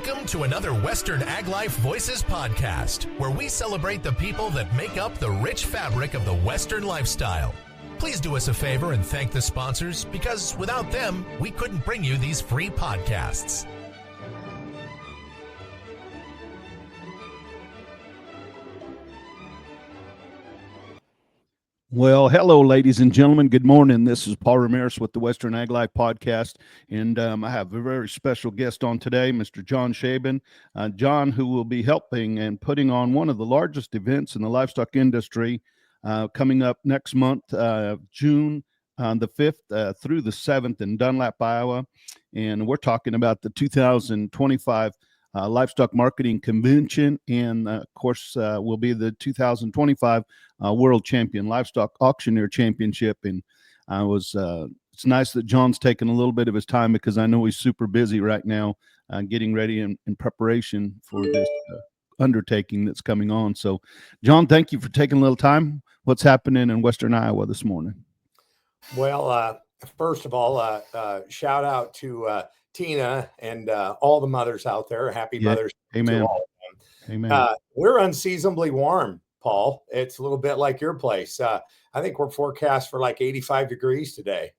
Welcome to another Western Ag Life Voices podcast, where we celebrate the people that make up the rich fabric of the Western lifestyle. Please do us a favor and thank the sponsors, because without them, we couldn't bring you these free podcasts. Well, hello, ladies and gentlemen. Good morning. This is Paul Ramirez with the Western Ag Life Podcast, and I have a very special guest on today, Mr. Jon Schaben. Jon, who will be helping and putting on one of the largest events in the livestock industry coming up next month, June the 5th through the 7th in Dunlap, Iowa. And we're talking about the 2025 Livestock Marketing Convention, and of course will be the 2025 World Champion Livestock Auctioneer Championship. And it's nice that Jon's taking a little bit of his time, because I know he's super busy right now getting ready in preparation for this undertaking that's coming on. So, Jon, thank you for taking a little time. What's happening in Western Iowa this morning? Well, first of all, shout out to Tina and all the mothers out there. Happy Mother's Day to all of them. Amen. We're unseasonably warm, Paul. It's a little bit like your place. I think we're forecast for like 85 degrees today.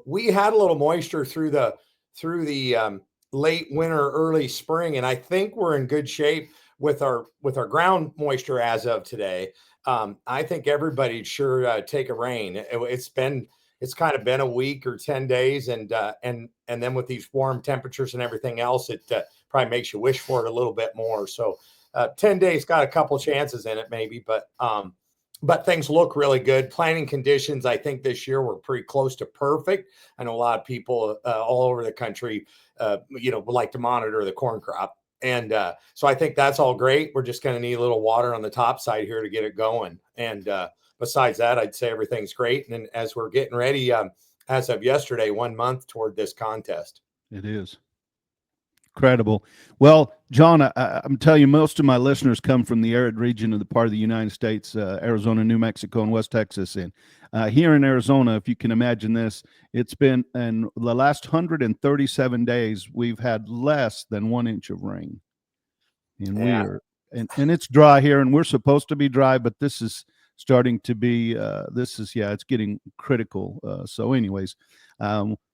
We had a little moisture through the late winter, early spring, and I think we're in good shape with our ground moisture as of today. I think everybody sure take a rain. It's kind of been a week or 10 days, and then with these warm temperatures and everything else, it probably makes you wish for it a little bit more. So 10 days got a couple chances in it maybe, but things look really good. Planting conditions, I think this year were pretty close to perfect. I know a lot of people all over the country, would like to monitor the corn crop. And so I think that's all great. We're just going to need a little water on the top side here to get it going. And besides that, I'd say everything's great. And as we're getting ready, as of yesterday, 1 month toward this contest. It is incredible. Well, Jon, I'm telling you, most of my listeners come from the arid region of the part of the United States, Arizona, New Mexico, and West Texas. And here in Arizona, if you can imagine this, it's been in the last 137 days, we've had less than 1 inch of rain. And and it's dry here, and we're supposed to be dry, but this is starting to be, it's getting critical. So anyways,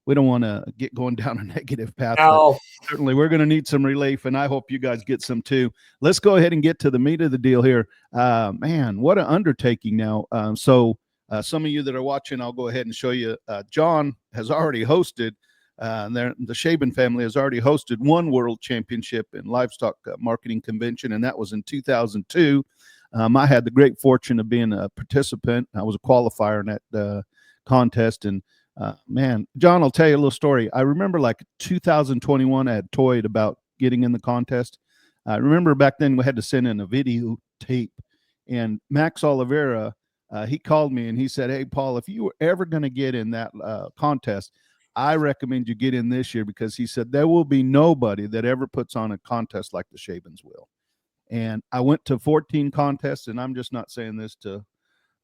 we don't want to get going down a negative path. No. Certainly, we're going to need some relief, and I hope you guys get some too. Let's go ahead and get to the meat of the deal here. Man, what an undertaking now. So some of you that are watching, I'll go ahead and show you. Jon has already hosted, the Schaben family has already hosted one World Championship in Livestock Marketing Convention, and that was in 2002. I had the great fortune of being a participant. I was a qualifier in that contest, and man, Jon, I'll tell you a little story. I remember like 2021, I had toyed about getting in the contest. I remember back then we had to send in a video tape, and Max Oliveira, he called me and he said, "Hey, Paul, if you were ever going to get in that contest, I recommend you get in this year," because he said there will be nobody that ever puts on a contest like the Schabens will. And I went to 14 contests, and I'm just not saying this to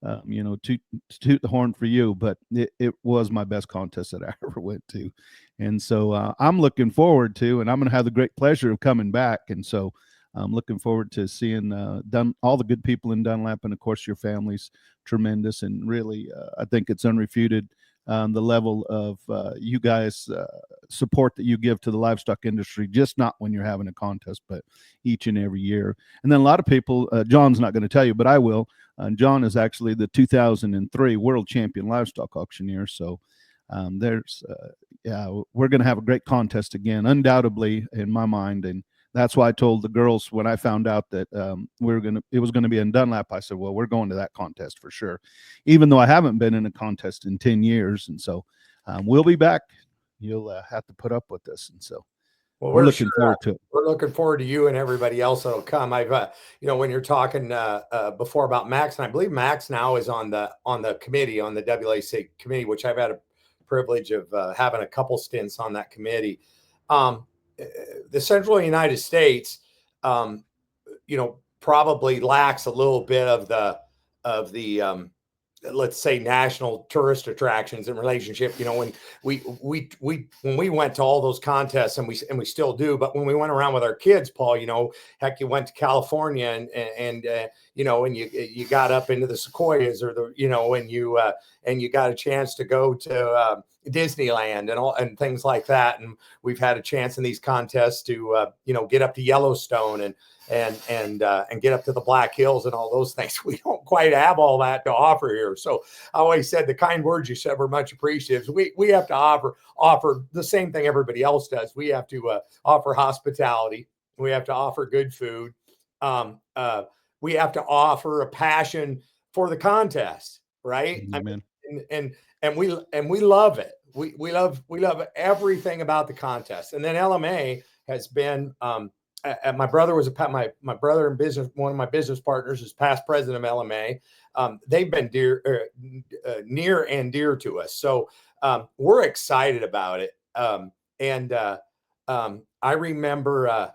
toot the horn for you, but it was my best contest that I ever went to. And so I'm looking forward to, and I'm going to have the great pleasure of coming back. And so I'm looking forward to seeing all the good people in Dunlap, and of course your family's tremendous. And really, I think it's unrefuted the level of you guys support that you give to the livestock industry, just not when you're having a contest, but each and every year. And then a lot of people, Jon's not going to tell you, but I will. Jon is actually the 2003 World Champion Livestock Auctioneer. So we're going to have a great contest again, undoubtedly in my mind. And that's why I told the girls when I found out that it was going to be in Dunlap, I said, well, we're going to that contest for sure, even though I haven't been in a contest in 10 years. And so we'll be back. You'll have to put up with this. And so we're looking forward to it. We're looking forward to you and everybody else that'll come. I've, when you're talking before about Max, and I believe Max now is on the committee, on the WAC committee, which I've had a privilege of having a couple stints on that committee. The central United States, probably lacks a little bit of the let's say, national tourist attractions in relationship. When we went to all those contests, and we still do, but when we went around with our kids, Paul, heck, you went to California and you got up into the sequoias, or and you got a chance to go to Disneyland and things like that. And we've had a chance in these contests to get up to Yellowstone and get up to the Black Hills and all those things. We don't quite have all that to offer here. So I always said the kind words you said were much appreciated. We have to offer the same thing everybody else does. We have to offer hospitality. We have to offer good food. We have to offer a passion for the contest, right? Amen. And we love it. We love everything about the contest. And then LMA has been my brother was my brother in business. One of my business partners is past president of LMA. They've been near and dear to us. So we're excited about it. I remember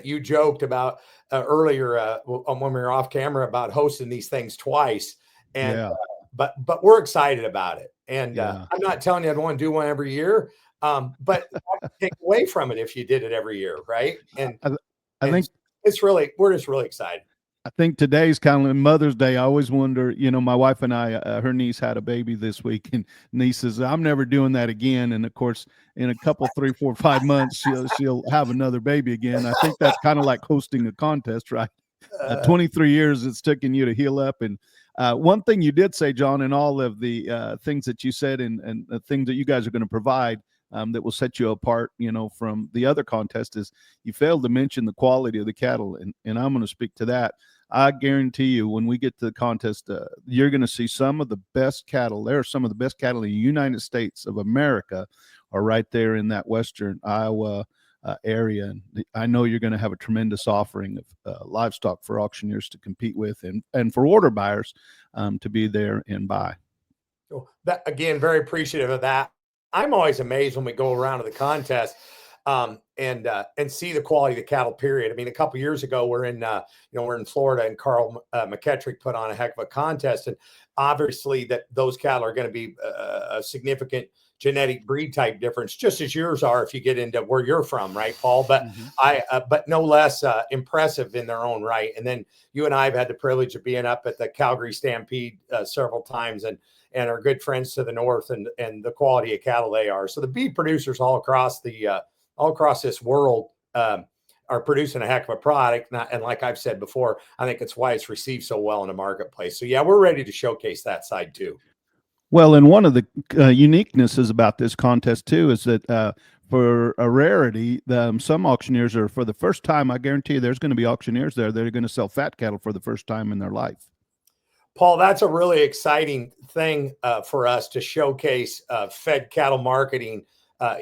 you joked about earlier when we were off camera about hosting these things twice. And but we're excited about it. And I'm not telling you I don't want to do one every year. But take away from it if you did it every year, right? And I think we're just really excited. I think today's kind of Mother's Day. I always wonder, my wife and I, her niece had a baby this week, and niece says, "I'm never doing that again." And of course, in a couple, 3, 4, 5 months, she'll have another baby again. I think that's kind of like hosting a contest, right? 23 years it's taken you to heal up. And one thing you did say, John, in all of the things that you said and the things that you guys are going to provide that will set you apart, from the other contests, is you failed to mention the quality of the cattle. And I'm going to speak to that. I guarantee you, when we get to the contest, you're going to see some of the best cattle. There are some of the best cattle in the United States of America are right there in that Western Iowa area. And I know you're going to have a tremendous offering of livestock for auctioneers to compete with, and for order buyers to be there and buy. So that, again, very appreciative of that. I'm always amazed when we go around to the contest and see the quality of the cattle, period. I mean, a couple of years ago, we're in Florida, and Carl McKettrick put on a heck of a contest. And obviously those cattle are going to be a significant genetic breed type difference, just as yours are if you get into where you're from, right, Paul? But but no less impressive in their own right. And then you and I have had the privilege of being up at the Calgary Stampede several times, and are good friends to the north, and the quality of cattle they are. So the beef producers all across this world are producing a heck of a product. And like I've said before, I think it's why it's received so well in the marketplace. So yeah, we're ready to showcase that side too. Well, and one of the uniquenesses about this contest too is that for a rarity, some auctioneers are, for the first time, I guarantee you there's going to be auctioneers there that are going to sell fat cattle for the first time in their life. Paul, that's a really exciting thing for us to showcase fed cattle marketing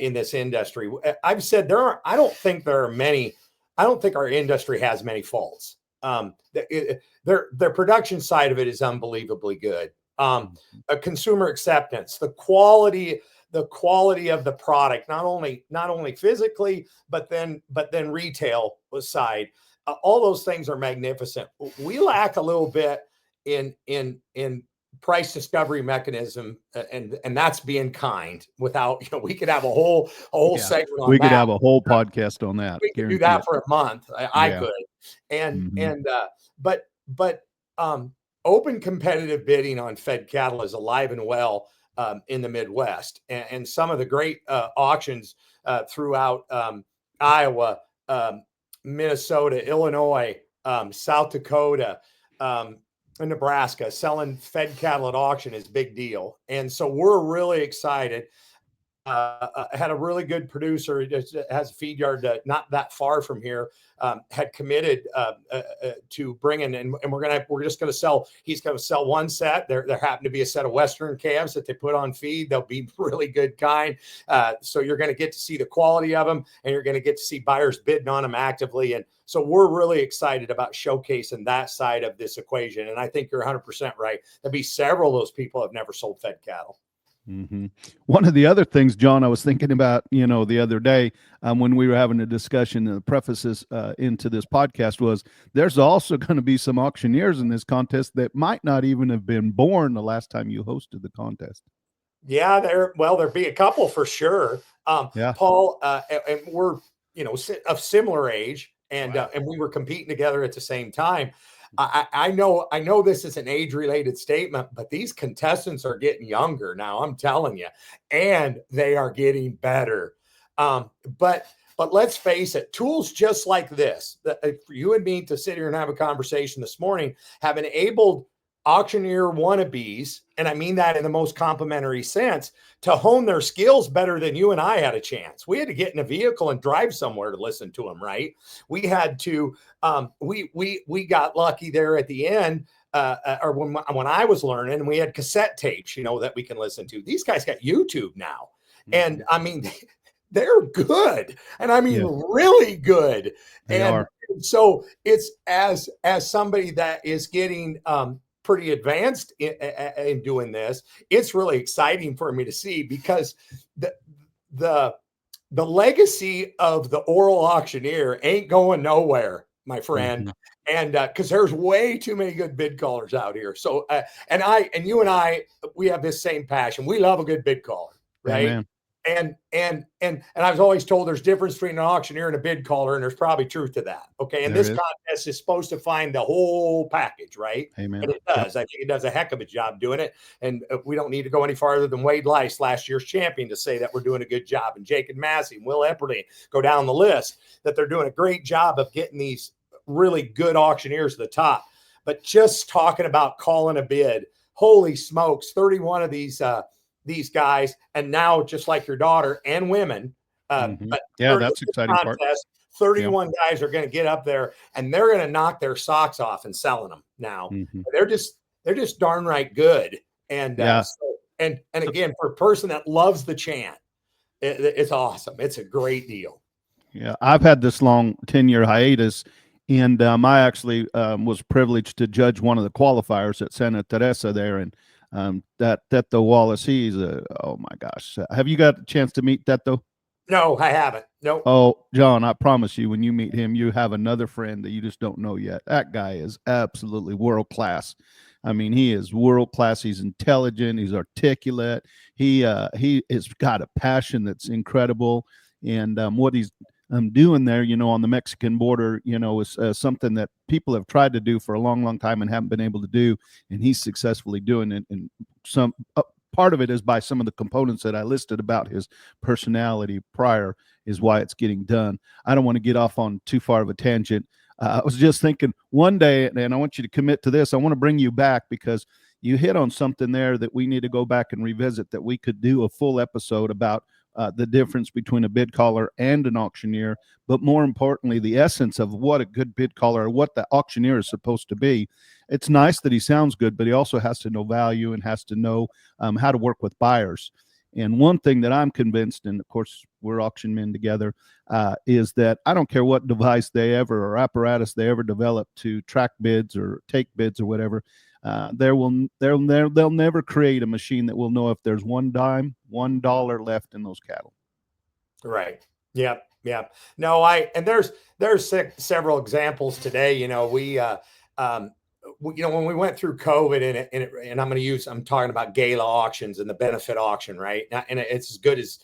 in this industry. I've said I don't think our industry has many faults. Their production side of it is unbelievably good. A consumer acceptance, the quality of the product, not only physically, but then retail side, all those things are magnificent. We lack a little bit in price discovery mechanism, and that's being kind. Without, we could have a whole segment on that. We could have a whole podcast on that. We could do that for a month. I could. And but open competitive bidding on fed cattle is alive and well in the Midwest, and some of the great auctions throughout Iowa, Minnesota, Illinois, South Dakota, in Nebraska, selling fed cattle at auction is a big deal. And so we're really excited. Had a really good producer who has a feed yard not that far from here, had committed to bringing, and we're just going to sell. He's going to sell one set. There happened to be a set of Western calves that they put on feed. They'll be really good kind. So you're going to get to see the quality of them, and you're going to get to see buyers bidding on them actively. And so we're really excited about showcasing that side of this equation. And I think you're 100% right. There'll be several of those people have never sold fed cattle. Hmm. One of the other things, John, I was thinking about, the other day when we were having a discussion, the prefaces into this podcast was there's also going to be some auctioneers in this contest that might not even have been born the last time you hosted the contest. Yeah, there'd be a couple for sure. Yeah. Paul, and we're, of similar age, and Wow. and we were competing together at the same time. I know this is an age-related statement, but these contestants are getting younger now, I'm telling you, and they are getting better. But let's face it, tools just like this, for you and me to sit here and have a conversation this morning, have enabled auctioneer wannabes, and I mean that in the most complimentary sense, to hone their skills better than you and I had a chance. We had to get in a vehicle and drive somewhere to listen to them, right? We had to, we got lucky there at the end, or when I was learning, we had cassette tapes, that we can listen to. These guys got YouTube now, and I mean, they're good, and I mean, really good. They and are. So it's as somebody that is getting pretty advanced in doing this, it's really exciting for me to see, because the legacy of the oral auctioneer ain't going nowhere, my friend. And because there's way too many good bid callers out here. So and you and I, we have this same passion. We love a good bid caller, right? Amen. And I was always told there's difference between an auctioneer and a bid caller, and there's probably truth to that. Okay. And this contest is supposed to find the whole package, right? Amen. And it does. Yep. I think it does a heck of a job doing it. And we don't need to go any farther than Wade Lice, last year's champion, to say that we're doing a good job. And Jacob Massey, Will Epperly, go down the list, that they're doing a great job of getting these really good auctioneers to the top. But just talking about calling a bid, holy smokes, 31 of these guys, and now, just like your daughter and women, but that's exciting contest, part. 31 guys are going to get up there, and they're going to knock their socks off and selling them now. They're just darn right good. And and again, for a person that loves the chant, it's awesome. It's a great deal. Yeah, I've had this long 10-year hiatus, and I actually was privileged to judge one of the qualifiers at Santa Teresa there, and that the Wallace, he's oh my gosh, have you got a chance to meet that though? No, I haven't. No. Oh, John, I promise you, when you meet him, you have another friend that you just don't know yet. That guy is absolutely world class. I mean, he is world class. He's intelligent. He's articulate. He has got a passion that's incredible. And what he's doing there, on the Mexican border, is something that people have tried to do for a long, long time and haven't been able to do. And he's successfully doing it. And some part of it is by some of the components that I listed about his personality prior is why it's getting done. I don't want to get off on too far of a tangent. I was just thinking one day, and I want you to commit to this, I want to bring you back, because you hit on something there that we need to go back and revisit, that we could do a full episode about the difference between a bid caller and an auctioneer, but more importantly, the essence of what a good bid caller, or what the auctioneer is supposed to be. It's nice that he sounds good, but he also has to know value and has to know how to work with buyers. And one thing that I'm convinced, and of course we're auction men together, is that I don't care what device they ever, or apparatus they ever develop to track bids or take bids or whatever, they'll never create a machine that will know if there's $1 left in those cattle. Right. Yep. Yep. No, there's several examples today. When we went through COVID, and I'm talking about gala auctions and the benefit auction, right? And it's as good as,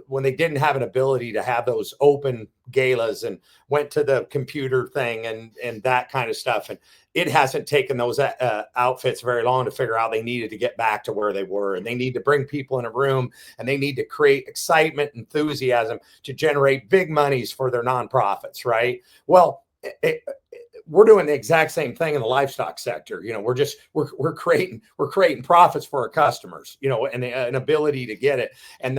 when they didn't have an ability to have those open galas, and went to the computer thing and that kind of stuff. And it hasn't taken those outfits very long to figure out they needed to get back to where they were, and they need to bring people in a room, and they need to create excitement, enthusiasm to generate big monies for their nonprofits. Right. Well, we're doing the exact same thing in the livestock sector. We're creating profits for our customers, and an ability to get it. And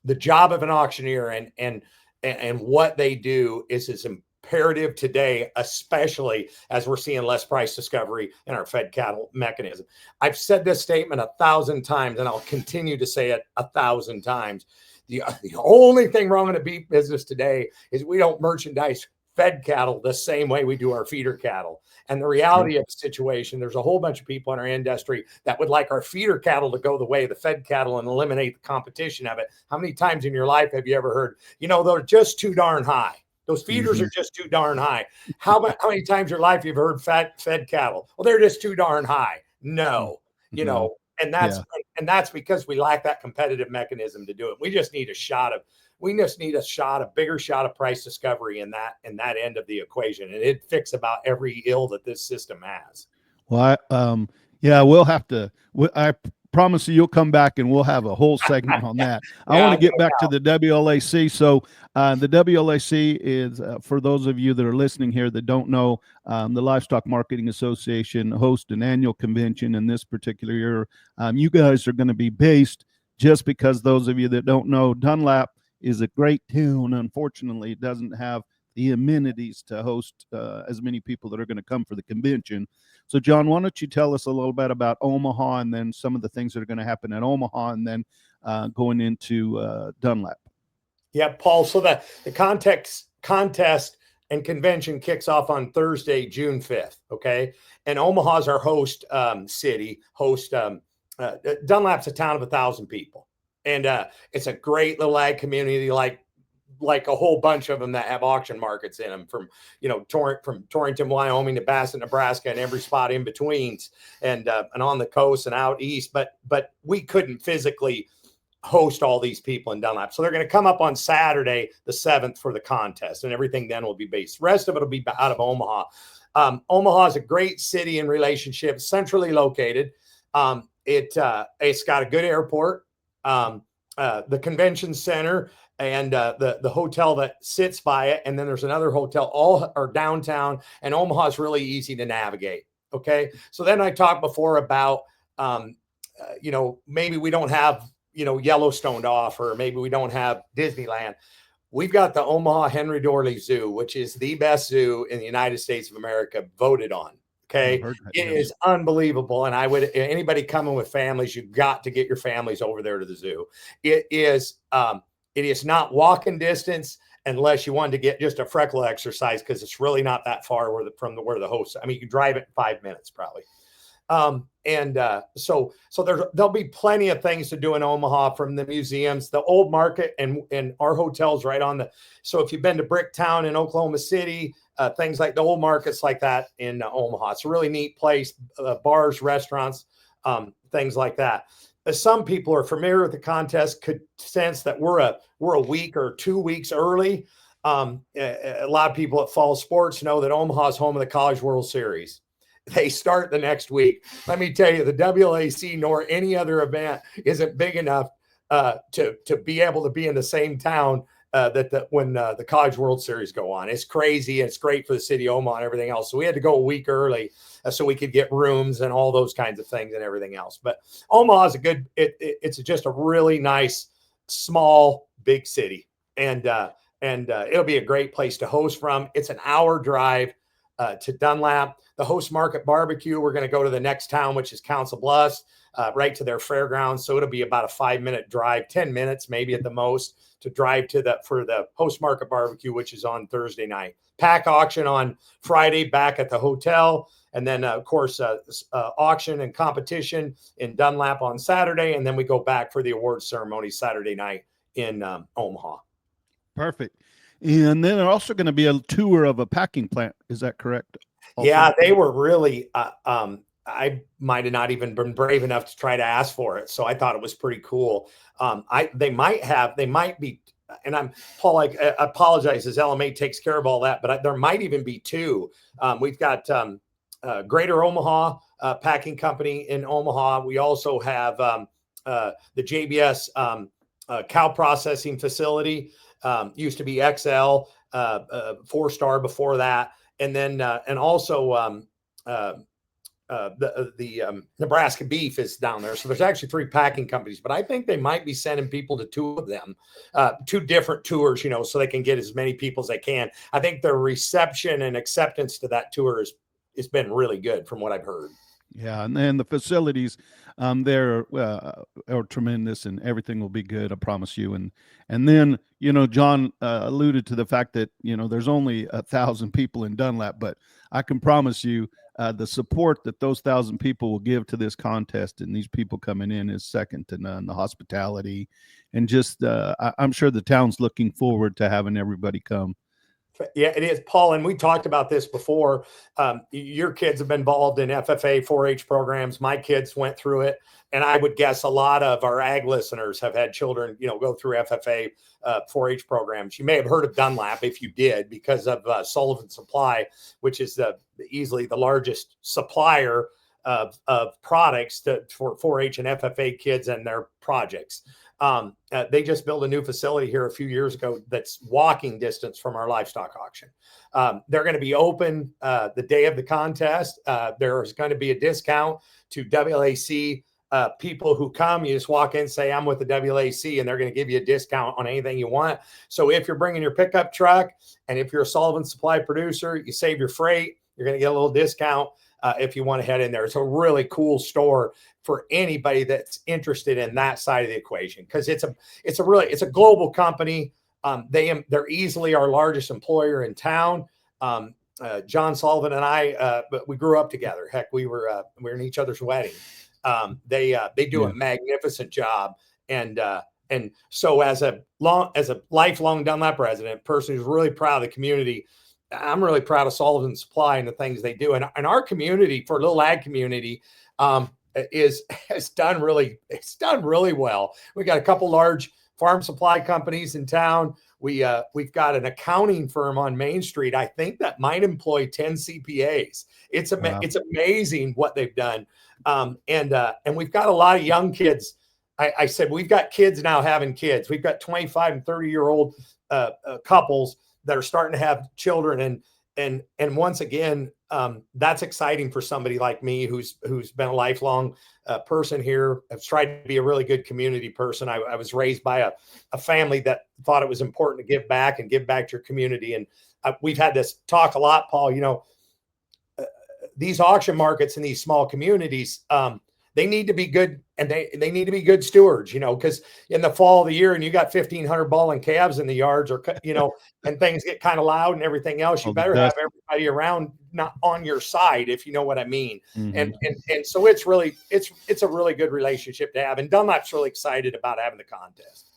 the job of an auctioneer and what they do is imperative today, especially as we're seeing less price discovery in our fed cattle mechanism. I've said this statement 1,000 times, and I'll continue to say it 1,000 times. The only thing wrong in the beef business today is we don't merchandise fed cattle the same way we do our feeder cattle. And the reality of the situation, there's a whole bunch of people in our industry that would like our feeder cattle to go the way of the fed cattle and eliminate the competition of it. How many times in your life have you ever heard, they're just too darn high? Those feeders are just too darn high. How many times in your life you've heard fed cattle? Well, they're just too darn high. No, and that's because we lack that competitive mechanism to do it. We just need a bigger shot of price discovery in that end of the equation, and it fix about every ill that this system has. Well, we'll have to. I promise you'll come back and we'll have a whole segment on that. I want to get back to the WLAC. So the WLAC is, for those of you that are listening here that don't know, the Livestock Marketing Association hosts an annual convention. In this particular year, you guys are going to be based, just because those of you that don't know, Dunlap is a great town. Unfortunately, it doesn't have the amenities to host as many people that are going to come for the convention. So, John, why don't you tell us a little bit about Omaha, and then some of the things that are going to happen at Omaha, and then going into Dunlap. Yeah, Paul. So the contest and convention kicks off on Thursday, June 5th. Okay. And Omaha's our host city. Dunlap's a town of 1,000 people. And it's a great little ag community, like a whole bunch of them that have auction markets in them, from Torrington, Wyoming to Bassett, Nebraska, and every spot in between, and on the coast and out east. But we couldn't physically host all these people in Dunlap. So they're going to come up on Saturday, the 7th, for the contest, and everything then will be based. The rest of it will be out of Omaha. Omaha is a great city in relationship, centrally located. It's got a good airport, the convention center, and the hotel that sits by it. And then there's another hotel, all are downtown, and Omaha is really easy to navigate. Okay. So then I talked before about, maybe we don't have, Yellowstone to offer, maybe we don't have Disneyland. We've got the Omaha Henry Doorly Zoo, which is the best zoo in the United States of America, voted on. Okay. It is unbelievable. And anybody coming with families, you've got to get your families over there to the zoo. It is not walking distance unless you wanted to get just a freckle exercise, because it's really not that far from where the host. I mean, you can drive it in 5 minutes probably. So there'll be plenty of things to do in Omaha, from the museums, the old market, and our hotels right on so if you've been to Bricktown in Oklahoma City, things like the old markets like that in Omaha, it's a really neat place, bars, restaurants, things like that. As some people are familiar with the contest could sense that we're a week or 2 weeks early. A lot of people at Fall Sports know that Omaha is home of the College World Series. They start the next week. Let me tell you, the WLAC nor any other event isn't big enough to be able to be in the same town when the College World Series go on. It's crazy. And it's great for the city of Omaha and everything else. So we had to go a week early so we could get rooms and all those kinds of things and everything else. But Omaha is it's just a really nice, small, big city. And it'll be a great place to host from. It's an hour drive to Dunlap. The Host Market Barbecue, we're going to go to the next town, which is Council Bluffs, right to their fairgrounds. So it'll be about a 5-minute drive, 10 minutes maybe at the most, to drive for the Host Market Barbecue, which is on Thursday night. Pack auction on Friday back at the hotel. And then, of course, auction and competition in Dunlap on Saturday. And then we go back for the awards ceremony Saturday night in Omaha. Perfect. And then there's also going to be a tour of a packing plant. Is that correct? Also? Yeah, they were really, I might have not even been brave enough to try to ask for it. So I thought it was pretty cool. They might be, and Paul, I apologize, as LMA takes care of all that, but there might even be two. We've got Greater Omaha Packing Company in Omaha. We also have the JBS cow processing facility, used to be XL, 4-star before that. And then, and also the Nebraska beef is down there. So there's actually 3 packing companies, but I think they might be sending people to 2 of them, 2 different tours, so they can get as many people as they can. I think their reception and acceptance to that tour has been really good from what I've heard. Yeah, and then the facilities, there are tremendous, and everything will be good. I promise you. And then John alluded to the fact that there's only 1,000 people in Dunlap, but I can promise you the support that those 1,000 people will give to this contest and these people coming in is second to none. The hospitality, and just I'm sure the town's looking forward to having everybody come. Yeah, it is, Paul. And we talked about this before. Your kids have been involved in FFA 4-H programs. My kids went through it. And I would guess a lot of our ag listeners have had children, go through FFA 4-H programs. You may have heard of Dunlap if you did, because of Sullivan Supply, which is easily the largest supplier of products for 4-H and FFA kids and their projects. They just built a new facility here a few years ago that's walking distance from our livestock auction. They're going to be open the day of the contest. There's going to be a discount to WLAC people who come. You just walk in, say, I'm with the WLAC, and they're going to give you a discount on anything you want. So if you're bringing your pickup truck, and if you're a Sullivan Supply producer, you save your freight, you're going to get a little discount. If you want to head in there. It's a really cool store for anybody that's interested in that side of the equation, because it's a global company. They're easily our largest employer in town. John Sullivan and I, but we grew up together. Heck, we were in each other's wedding. They do a magnificent job, and so as a lifelong Dunlap resident, person who's really proud of the community, I'm really proud of Sullivan Supply and the things they do. And our community, for a little ag community, has done really well. We got a couple large farm supply companies in town. We've got an accounting firm on Main Street, I think, that might employ 10 CPAs. It's amazing what they've done. And we've got a lot of young kids. I said, we've got kids now having kids. We've got 25 and 30-year-old couples that are starting to have children. And once again, that's exciting for somebody like me who's been a lifelong person here. I've tried to be a really good community person. I was raised by a family that thought it was important to give back to your community. And we've had this talk a lot, Paul. These auction markets in these small communities, they need to be good, and they need to be good stewards, because in the fall of the year and you got 1,500 bawling calves in the yards, or, and things get kind of loud and everything else, you better have everybody around not on your side, if you know what I mean. Mm-hmm. And so it's a really good relationship to have. And Dunlap's really excited about having the contest.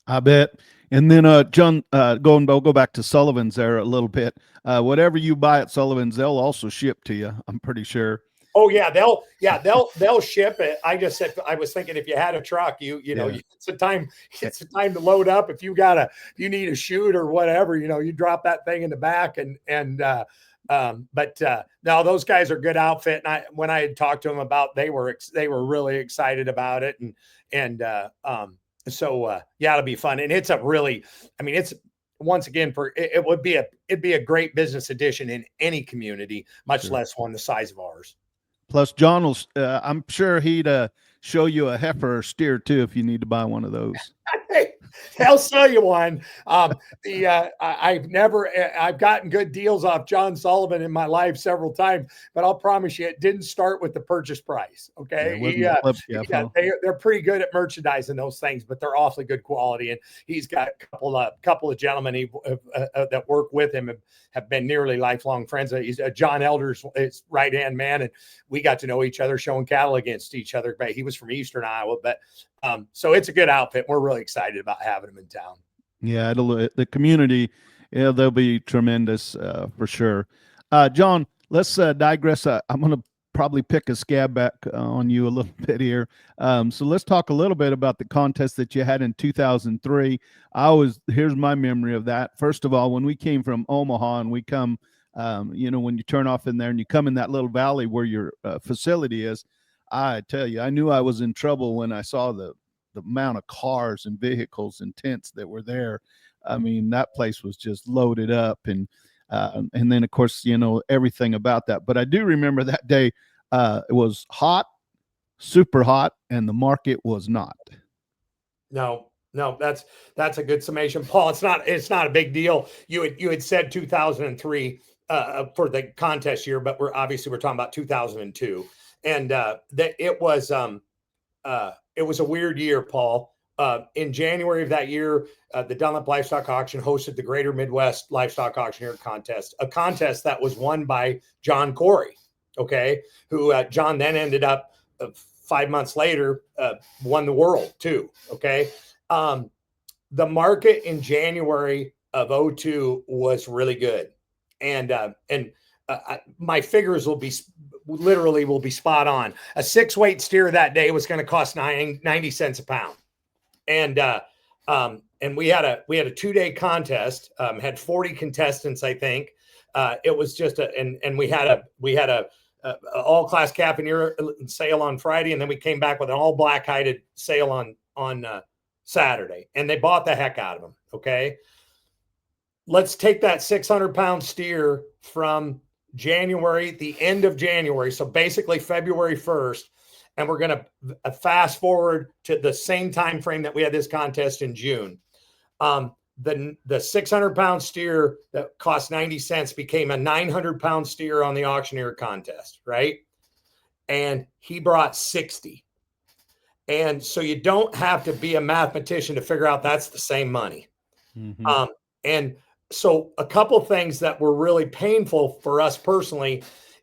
I bet. And then, John, go back to Sullivan's there a little bit. Whatever you buy at Sullivan's, they'll also ship to you, I'm pretty sure. Oh yeah, they'll ship it. I just said, I was thinking, if you had a truck, it's a time to load up. If you need a chute or whatever, you drop that thing in the back but no, those guys are good outfit. And when I had talked to them about, they were really excited about it. So it'll be fun. And it's once again, it'd be a great business addition in any community, much less one the size of ours. Plus, John will, I'm sure he'd show you a heifer or steer too if you need to buy one of those. I'll sell you one. I've gotten good deals off Jon Sullivan in my life several times, but I'll promise you, it didn't start with the purchase price. Okay. They're pretty good at merchandising those things, but they're awfully good quality. And he's got a couple of gentlemen that work with him have been nearly lifelong friends. He's John Elder's his right-hand man. And we got to know each other showing cattle against each other, but he was from Eastern Iowa, so it's a good outfit. We're really excited about having them in town. Yeah, the community, they'll be tremendous for sure. John, let's digress. I'm going to probably pick a scab back on you a little bit here. So let's talk a little bit about the contest that you had in 2003. Here's my memory of that. First of all, when we came from Omaha and we come, when you turn off in there and you come in that little valley where your facility is, I tell you, I knew I was in trouble when I saw the amount of cars and vehicles and tents that were there. I mean, that place was just loaded up, and then of course, everything about that. But I do remember that day, it was hot, super hot, and the market was not. No, that's a good summation, Paul. It's not a big deal. You had said 2003 for the contest year, but we're talking about 2002. And that it was a weird year, Paul. In January of that year, the Dunlap Livestock Auction hosted the Greater Midwest Livestock Auctioneer Contest, a contest that was won by John Corey, okay, who John then ended up 5 months later won the world too, okay. The market in January of 2002 was really good, and my figures will be spot on. A 6-weight steer that day was going to cost 90 cents a pound. And we had a 2-day contest, had 40 contestants, I think. It was just and we had a all class calf and ear sale on Friday. And then we came back with an all black hided sale on Saturday, and they bought the heck out of them. Okay. Let's take that 600-pound steer from January, the end of January. So basically February 1st. And we're going to fast forward to the same time frame that we had this contest in June. The 600-pound steer that cost 90 cents became a 900-pound steer on the auctioneer contest, right? And he brought 60. And so you don't have to be a mathematician to figure out that's the same money. Mm-hmm. And so a couple things that were really painful for us personally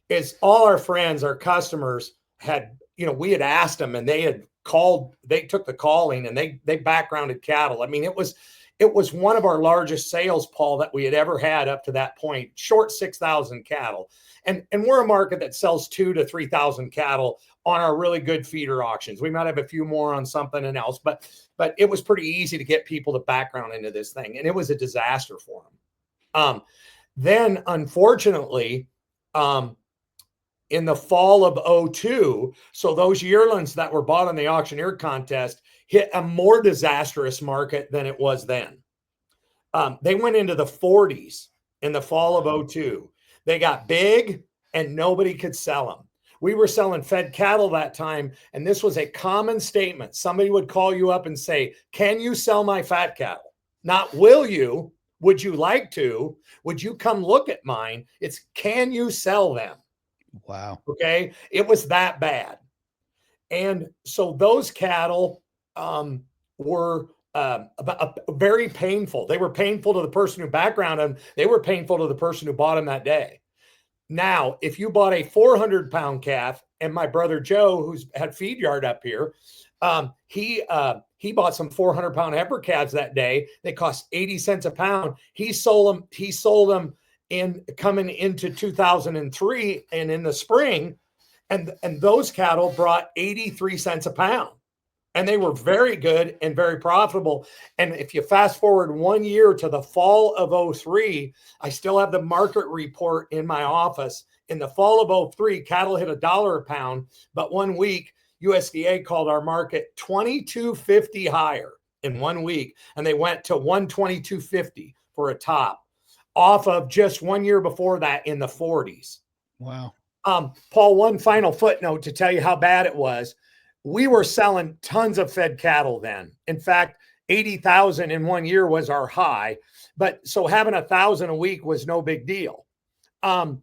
is all our friends, our customers had, we had asked them, and they took the calling, and they backgrounded cattle. I mean, it was one of our largest sales, Paul, that we had ever had up to that point, short 6,000 cattle. And we're a market that sells 2,000 to 3,000 cattle on our really good feeder auctions. We might have a few more on something else, but it was pretty easy to get people to background into this thing. And it was a disaster for them. Then unfortunately, in the fall of 2002, so those yearlings that were bought on the auctioneer contest hit a more disastrous market than it was then. They went into the 40s in the fall of 2002. They got big and nobody could sell them. We were selling fed cattle that time, and this was a common statement. Somebody would call you up and say, "Can you sell my fat cattle?" Not will you, would you like to, would you come look at mine? It's can you sell them? Wow. Okay. It was that bad. And so those cattle were very painful. They were painful to the person who backgrounded them. They were painful to the person who bought them that day. Now, if you bought a 400-pound calf, and my brother Joe, who's had feed yard up here, he bought some 400-pound heifer calves that day. They cost 80 cents a pound. He sold them in coming into 2003 and in the spring, and those cattle brought 83 cents a pound, and they were very good and very profitable. And if you fast forward 1 year to the fall of 2003, I still have the market report in my office. In the fall of 2003, cattle hit $1 a pound, but 1 week USDA called our market $22.50 higher in 1 week, and they went to $122.50 for a top, off of just 1 year before that in the 40s. Wow. Paul, one final footnote to tell you how bad it was. We were selling tons of fed cattle then. In fact, 80,000 in 1 year was our high, but so having 1,000 a week was no big deal. When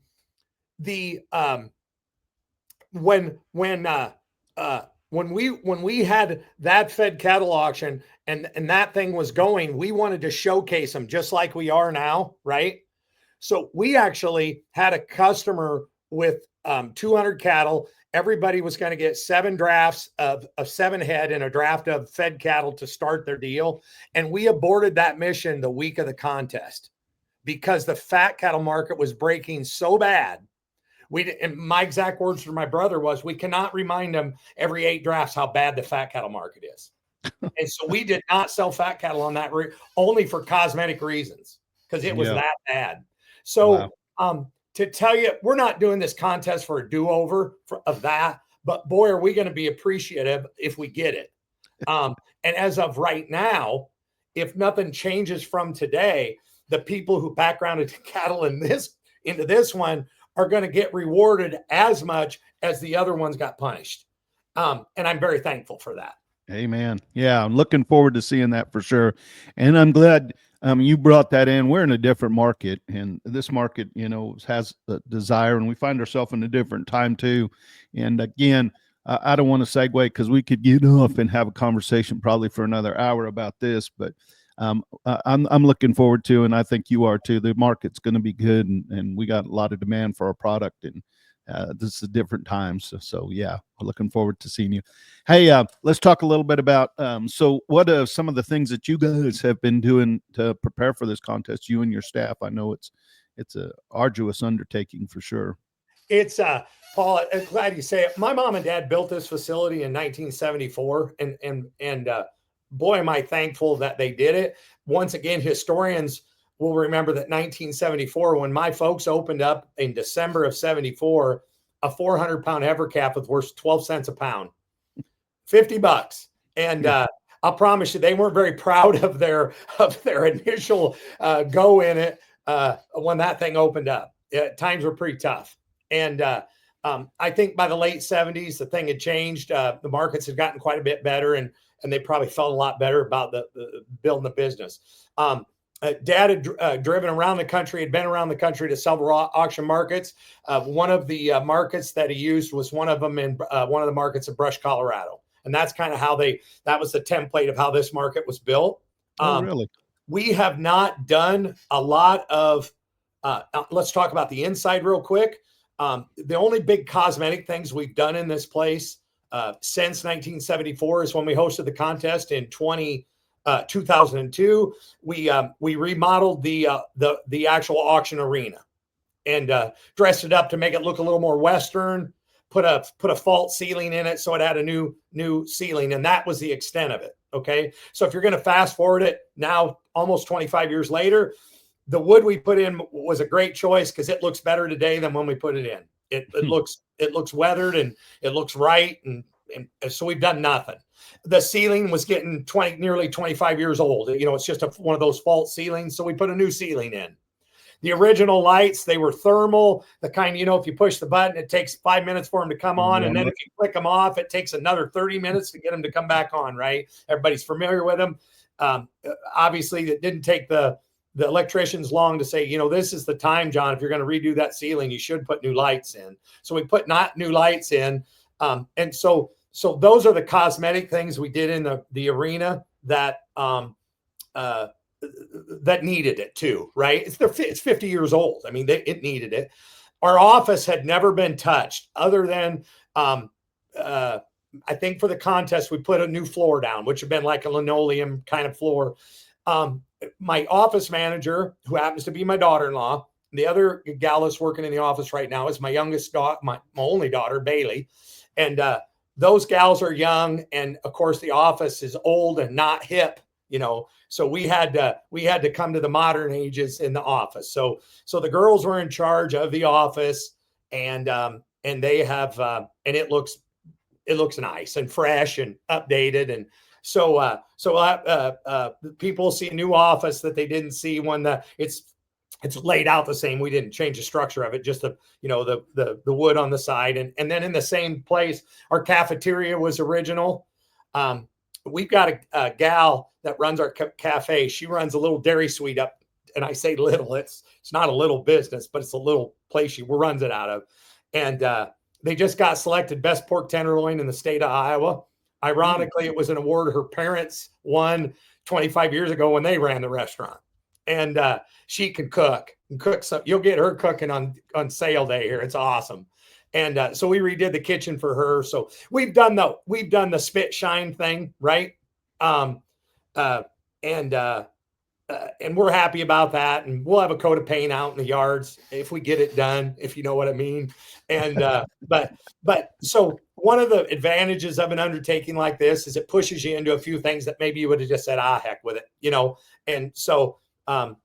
we had that fed cattle auction and that thing was going, we wanted to showcase them just like we are now, right? So we actually had a customer with 200 cattle. Everybody was going to get 7 drafts of 7 head and a draft of fed cattle to start their deal. And we aborted that mission the week of the contest because the fat cattle market was breaking so bad. And my exact words for my brother was, we cannot remind them every 8 drafts how bad the fat cattle market is. And so we did not sell fat cattle on that only for cosmetic reasons, because it was that bad. So to tell you, we're not doing this contest for a do-over of that, but boy, are we going to be appreciative if we get it. And as of right now, if nothing changes from today, the people who backgrounded cattle into this one are going to get rewarded as much as the other ones got punished. And I'm very thankful for that. Amen. Yeah, I'm looking forward to seeing that for sure. And I'm glad You brought that in. We're in a different market, and this market, has a desire, and we find ourselves in a different time too. And again, I don't want to segue because we could get off and have a conversation probably for another hour about this, but I'm looking forward to, and I think you are too. The market's going to be good, and we got a lot of demand for our product, and this is a different time. So yeah, we're looking forward to seeing you. Hey, let's talk a little bit about, so what are some of the things that you guys have been doing to prepare for this contest, you and your staff? I know it's a arduous undertaking for sure. It's Paul, I'm glad you say it. My mom and dad built this facility in 1974, and boy, am I thankful that they did it. Once again, historians will remember that 1974, when my folks opened up in December of 74, a 400-pound heifer calf was worth 12 cents a pound, $50. And I'll promise you, they weren't very proud of their initial go in it when that thing opened up. Times were pretty tough. And I think by the late 70s, the thing had changed. The markets had gotten quite a bit better, and they probably felt a lot better about the building the business. Dad had driven around the country, had been around the country to several auction markets. One of the markets that he used was one of them in one of the markets of Brush, Colorado. And that's kind of how that was the template of how this market was built. Oh, really? We have not done a lot of, let's talk about the inside real quick. The only big cosmetic things we've done in this place since 1974 is when we hosted the contest in 2002. We remodeled the actual auction arena and dressed it up to make it look a little more Western. Put a false ceiling in it so it had a new ceiling, and that was the extent of it. Okay, so if you're going to fast forward it now, almost 25 years later, the wood we put in was a great choice because it looks better today than when we put it in. It looks weathered and it looks right, and so we've done nothing. The ceiling was getting nearly 25 years old. It's just one of those false ceilings, so we put a new ceiling in. The original lights, they were thermal, the kind, if you push the button, it takes 5 minutes for them to come on. And then if you click them off, it takes another 30 minutes to get them to come back on, right? Everybody's familiar with them. Obviously, it didn't take the electricians long to say, this is the time, John, if you're going to redo that ceiling, you should put new lights in. So we put not new lights in. And so those are the cosmetic things we did in the arena that needed it too, right? It's 50 years old. I mean, it needed it. Our office had never been touched other than, I think for the contest, we put a new floor down, which had been like a linoleum kind of floor. My office manager, who happens to be my daughter-in-law, the other gal that's working in the office right now is my youngest daughter, my only daughter, Bailey. And those gals are young. And of course, the office is old and not hip. So we had to come to the modern ages in the office. So the girls were in charge of the office, and they have and it looks nice and fresh and updated. And so people see a new office that they didn't see when it's laid out the same. We didn't change the structure of it, just the wood on the side, and then in the same place, our cafeteria was original. We've got a gal that runs our cafe. She runs a little dairy suite up, and I say little. It's not a little business, but it's a little place she runs it out of. And they just got selected best pork tenderloin in the state of Iowa. Ironically, it was an award her parents won 25 years ago when they ran the restaurant. And she can cook some. You'll get her cooking on sale day here. It's awesome. And so we redid the kitchen for her. So we've done the spit shine thing, right? And we're happy about that. And we'll have a coat of paint out in the yards if we get it done, if you know what I mean. And but so one of the advantages of an undertaking like this is it pushes you into a few things that maybe you would have just said, heck with it, And so I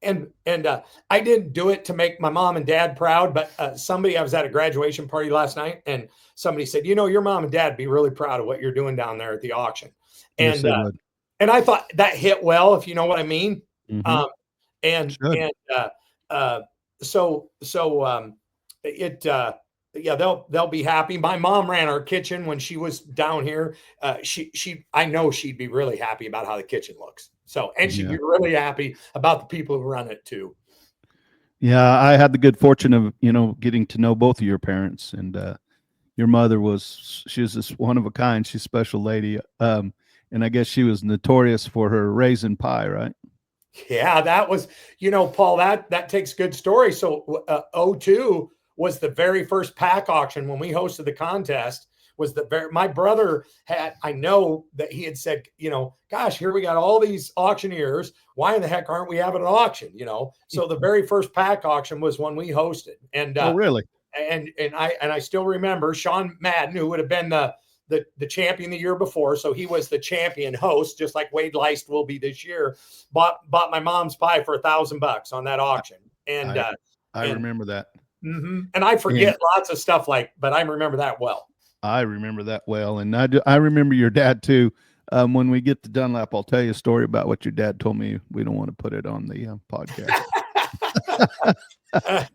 didn't do it to make my mom and dad proud, but I was at a graduation party last night, and somebody said, your mom and dad be really proud of what you're doing down there at the auction. And Yes, and I thought that hit well, if you know what I mean. Mm-hmm. They'll be happy. My mom ran our kitchen when she was down here. I know she'd be really happy about how the kitchen looks. So, and she'd be really happy about the people who run it too. Yeah, I had the good fortune of, getting to know both of your parents, and your mother she was this one of a kind. She's a special lady. And I guess she was notorious for her raisin pie, right? Yeah, that was, Paul, that takes good story. So, 02 was the very first pack auction when we hosted the contest. My brother I know that he had said, gosh, here we got all these auctioneers. Why in the heck aren't we having an auction? So the very first pack auction was when we hosted. And oh, really? And I still remember Sean Madden, who would have been the champion the year before. So he was the champion host, just like Wade Leist will be this year, bought my mom's pie for $1,000 on that auction. And I remember that. Mm-hmm. And I forget lots of stuff but I remember that well. I remember that well. And I remember your dad too. When we get to Dunlap, I'll tell you a story about what your dad told me. We don't want to put it on the podcast.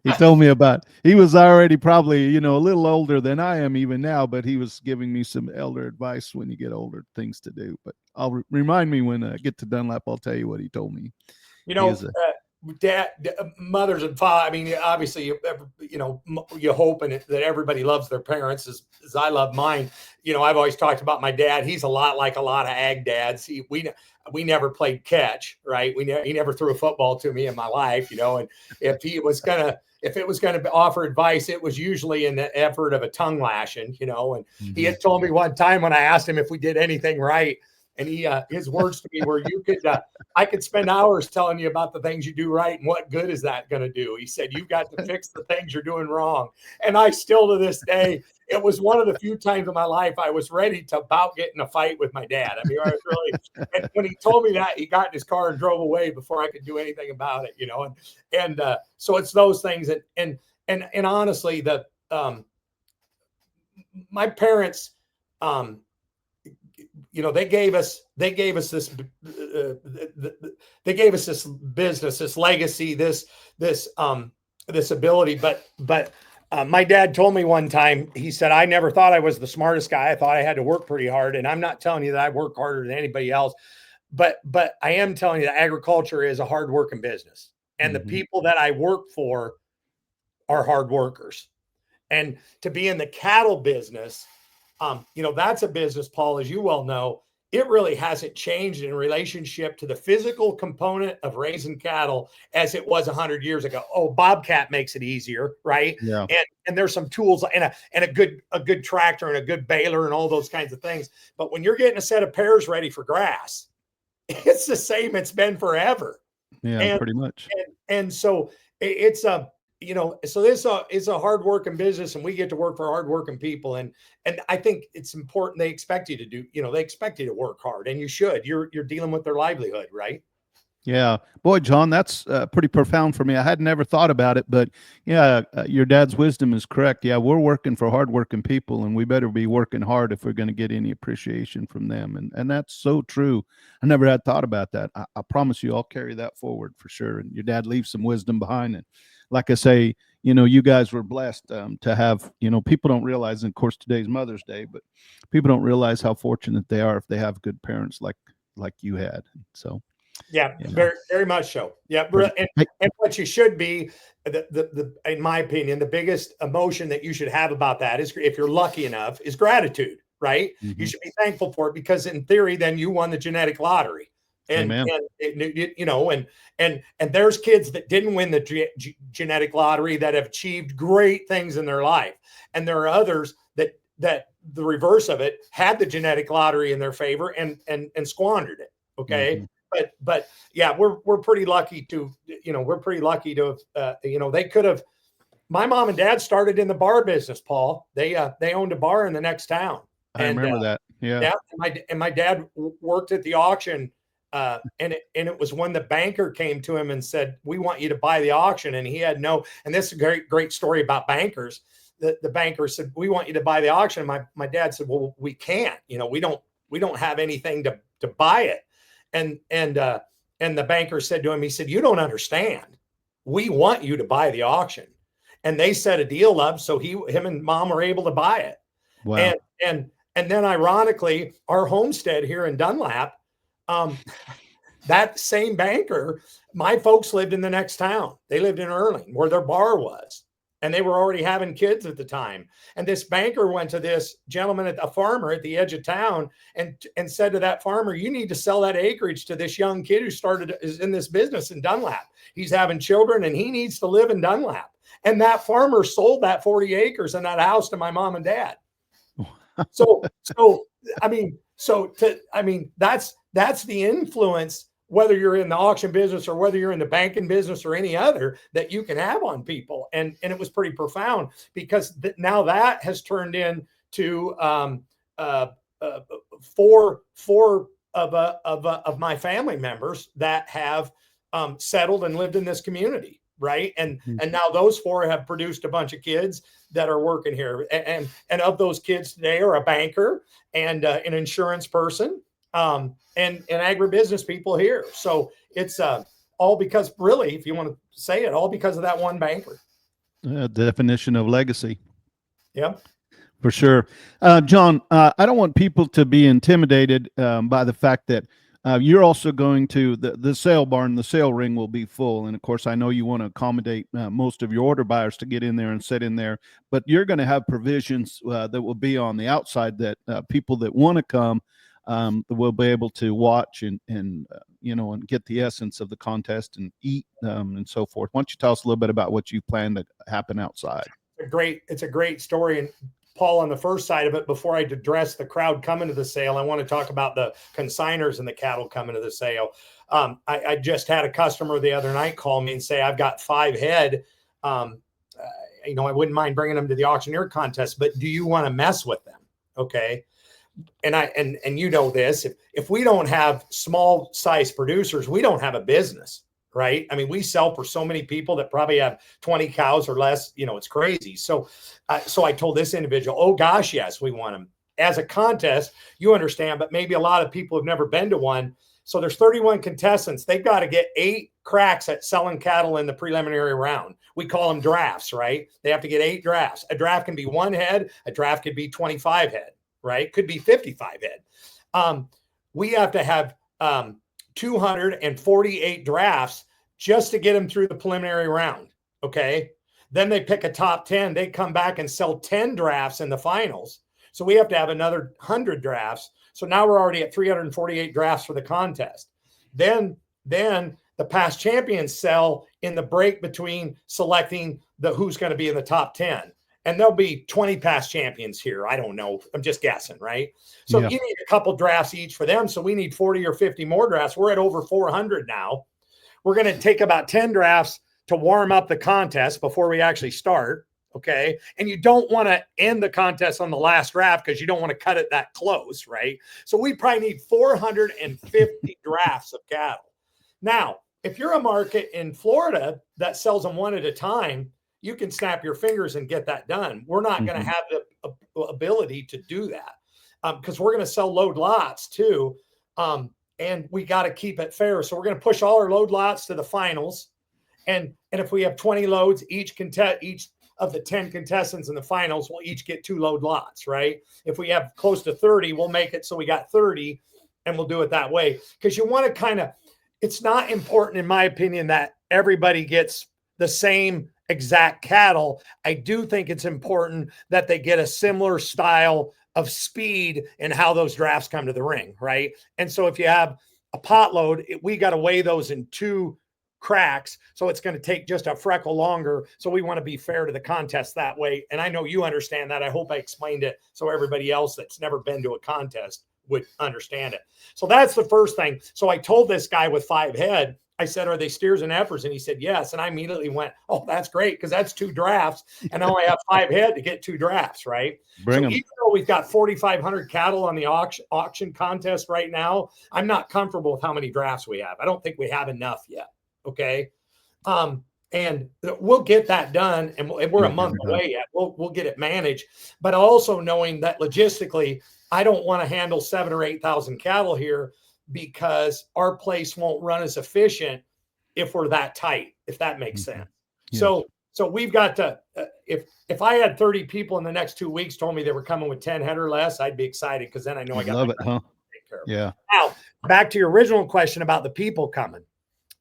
He told me he was already probably, a little older than I am even now, but he was giving me some elder advice when you get older, things to do. But I'll remind me when I get to Dunlap, I'll tell you what he told me. Dad, mothers and father. I mean, obviously, you hope that everybody loves their parents as I love mine. I've always talked about my dad. He's a lot like a lot of ag dads. We never played catch, right? He never threw a football to me in my life, and if it was gonna offer advice, it was usually in the effort of a tongue lashing, and he had told me one time when I asked him if we did anything right, and his words to me were, I could spend hours telling you about the things you do right and what good is that going to do. He said, you've got to fix the things you're doing wrong. And I still, to this day, it was one of the few times in my life I was ready to about get in a fight with my dad. I mean, I was really, and when he told me that, he got in his car and drove away before I could do anything about it, and so it's those things. And honestly, my parents, they gave us this business, this legacy, this ability. But my dad told me one time, he said, I never thought I was the smartest guy. I thought I had to work pretty hard. And I'm not telling you that I work harder than anybody else, but I am telling you that agriculture is a hardworking business, and the people that I work for are hard workers. And to be in the cattle business, that's a business, Paul, as you well know, it really hasn't changed in relationship to the physical component of raising cattle as it was 100 years ago. Oh, Bobcat makes it easier, right? Yeah. And there's some tools and a good tractor and a good baler and all those kinds of things. But when you're getting a set of pears ready for grass, it's the same it's been forever. Yeah, pretty much. And so it's so this is a hardworking business, and we get to work for hardworking people. And I think it's important. They expect you to do, they expect you to work hard, and you should. You're dealing with their livelihood, right? Yeah, boy, John, that's pretty profound for me. I had never thought about it, but yeah, your dad's wisdom is correct. Yeah, we're working for hardworking people, and we better be working hard if we're going to get any appreciation from them. And that's so true. I never had thought about that. I promise you, I'll carry that forward for sure. And your dad leaves some wisdom behind. And like I say, you guys were blessed to have, people don't realize, and of course, today's Mother's Day, but people don't realize how fortunate they are if they have good parents like you had. So. Yeah, very, very much so. Yeah, and what you should be, in my opinion, the biggest emotion that you should have about that is, if you're lucky enough, is gratitude, right? Mm-hmm. You should be thankful for it, because in theory, then you won the genetic lottery. And, and there's kids that didn't win the genetic lottery that have achieved great things in their life. And there are others that the reverse of it, had the genetic lottery in their favor and squandered it. Okay. Mm-hmm. But yeah, we're pretty lucky to, they could have, my mom and dad started in the bar business, Paul. They owned a bar in the next town. I remember that. Yeah. And my dad worked at the auction. And it was when the banker came to him and said, we want you to buy the auction. And he had and this is a great story about bankers. The banker said, we want you to buy the auction. My dad said, well, we can't, we don't have anything to buy it. And the banker said to him, he said, you don't understand. We want you to buy the auction. And they set a deal up. So him and mom were able to buy it. Wow. And then ironically, our homestead here in Dunlap, that same banker, my folks lived in the next town. They lived in Erling where their bar was. And they were already having kids at the time. And this banker went to this gentleman, a farmer at the edge of town, and said to that farmer, you need to sell that acreage to this young kid who is in this business in Dunlap. He's having children and he needs to live in Dunlap. And that farmer sold that 40 acres and that house to my mom and dad. That's the influence, whether you're in the auction business or whether you're in the banking business or any other, that you can have on people. And it was pretty profound, because now that has turned into four of my family members that have settled and lived in this community. Right. And now those 4 have produced a bunch of kids that are working here. And of those kids today are a banker and an insurance person. And agribusiness people here. So it's all because, really, if you want to say it, all because of that one banker. Definition of legacy. Yep. For sure. Jon, I don't want people to be intimidated by the fact that you're also going to the sale barn. The sale ring will be full. And of course, I know you want to accommodate most of your order buyers to get in there and sit in there, but you're going to have provisions that will be on the outside that people that want to come we'll be able to watch and get the essence of the contest and eat and so forth. Why don't you tell us a little bit about what you plan to happen outside? It's a great story. And Paul, on the first side of it, before I address the crowd coming to the sale, I want to talk about the consigners and the cattle coming to the sale. I just had a customer the other night call me and say, I've got 5 head. I wouldn't mind bringing them to the auctioneer contest, but do you want to mess with them? Okay. And you know this, if we don't have small size producers, we don't have a business, right? I mean, we sell for so many people that probably have 20 cows or less, it's crazy. So I told this individual, oh gosh, yes, we want them as a contest, you understand, but maybe a lot of people have never been to one. So there's 31 contestants. They've got to get 8 cracks at selling cattle in the preliminary round. We call them drafts, right? They have to get 8 drafts. A draft can be 1 head. A draft could be 25 head. Right? Could be 55 head. We have to have 248 drafts just to get them through the preliminary round. Okay. Then they pick a top 10. They come back and sell 10 drafts in the finals. So we have to have another 100 drafts. So now we're already at 348 drafts for the contest. Then the past champions sell in the break between selecting who's going to be in the top 10. And there'll be 20 past champions here. I don't know. I'm just guessing, right? So you need a couple drafts each for them. So we need 40 or 50 more drafts. We're at over 400 now. We're going to take about 10 drafts to warm up the contest before we actually start. Okay. And you don't want to end the contest on the last draft because you don't want to cut it that close, right? So we probably need 450 drafts of cattle. Now, if you're a market in Florida that sells them one at a time, you can snap your fingers and get that done. We're not going to have the ability to do that because we're going to sell load lots too. And we got to keep it fair. So we're going to push all our load lots to the finals. And if we have 20 loads, each of the 10 contestants in the finals will each get 2 load lots, right? If we have close to 30, we'll make it so we got 30 and we'll do it that way. Because you want to it's not important, in my opinion, that everybody gets the same exact cattle. I do think it's important that they get a similar style of speed and how those drafts come to the ring, right? And so if you have a pot load, we got to weigh those in 2 cracks. So it's going to take just a freckle longer. So we want to be fair to the contest that way. And I know you understand that. I hope I explained it so everybody else that's never been to a contest would understand it. So that's the first thing. So I told this guy with 5 head, I said, are they steers and heifers? And he said, yes. And I immediately went, oh, that's great. Because that's 2 drafts. And I only have 5 head to get 2 drafts, right? Bring them. Even though we've got 4,500 cattle on the auction contest right now, I'm not comfortable with how many drafts we have. I don't think we have enough yet. Okay. And we'll get that done. And we're a month away yet. We'll get it managed. But also knowing that logistically, I don't want to handle 7,000 or 8,000 cattle here, because our place won't run as efficient if we're that tight, if that makes sense. Yes. So we've got to, if I had 30 people in the next 2 weeks told me they were coming with 10 head or less, I'd be excited because then I know I got love it, huh? careful. Yeah. Now, back to your original question about the people coming.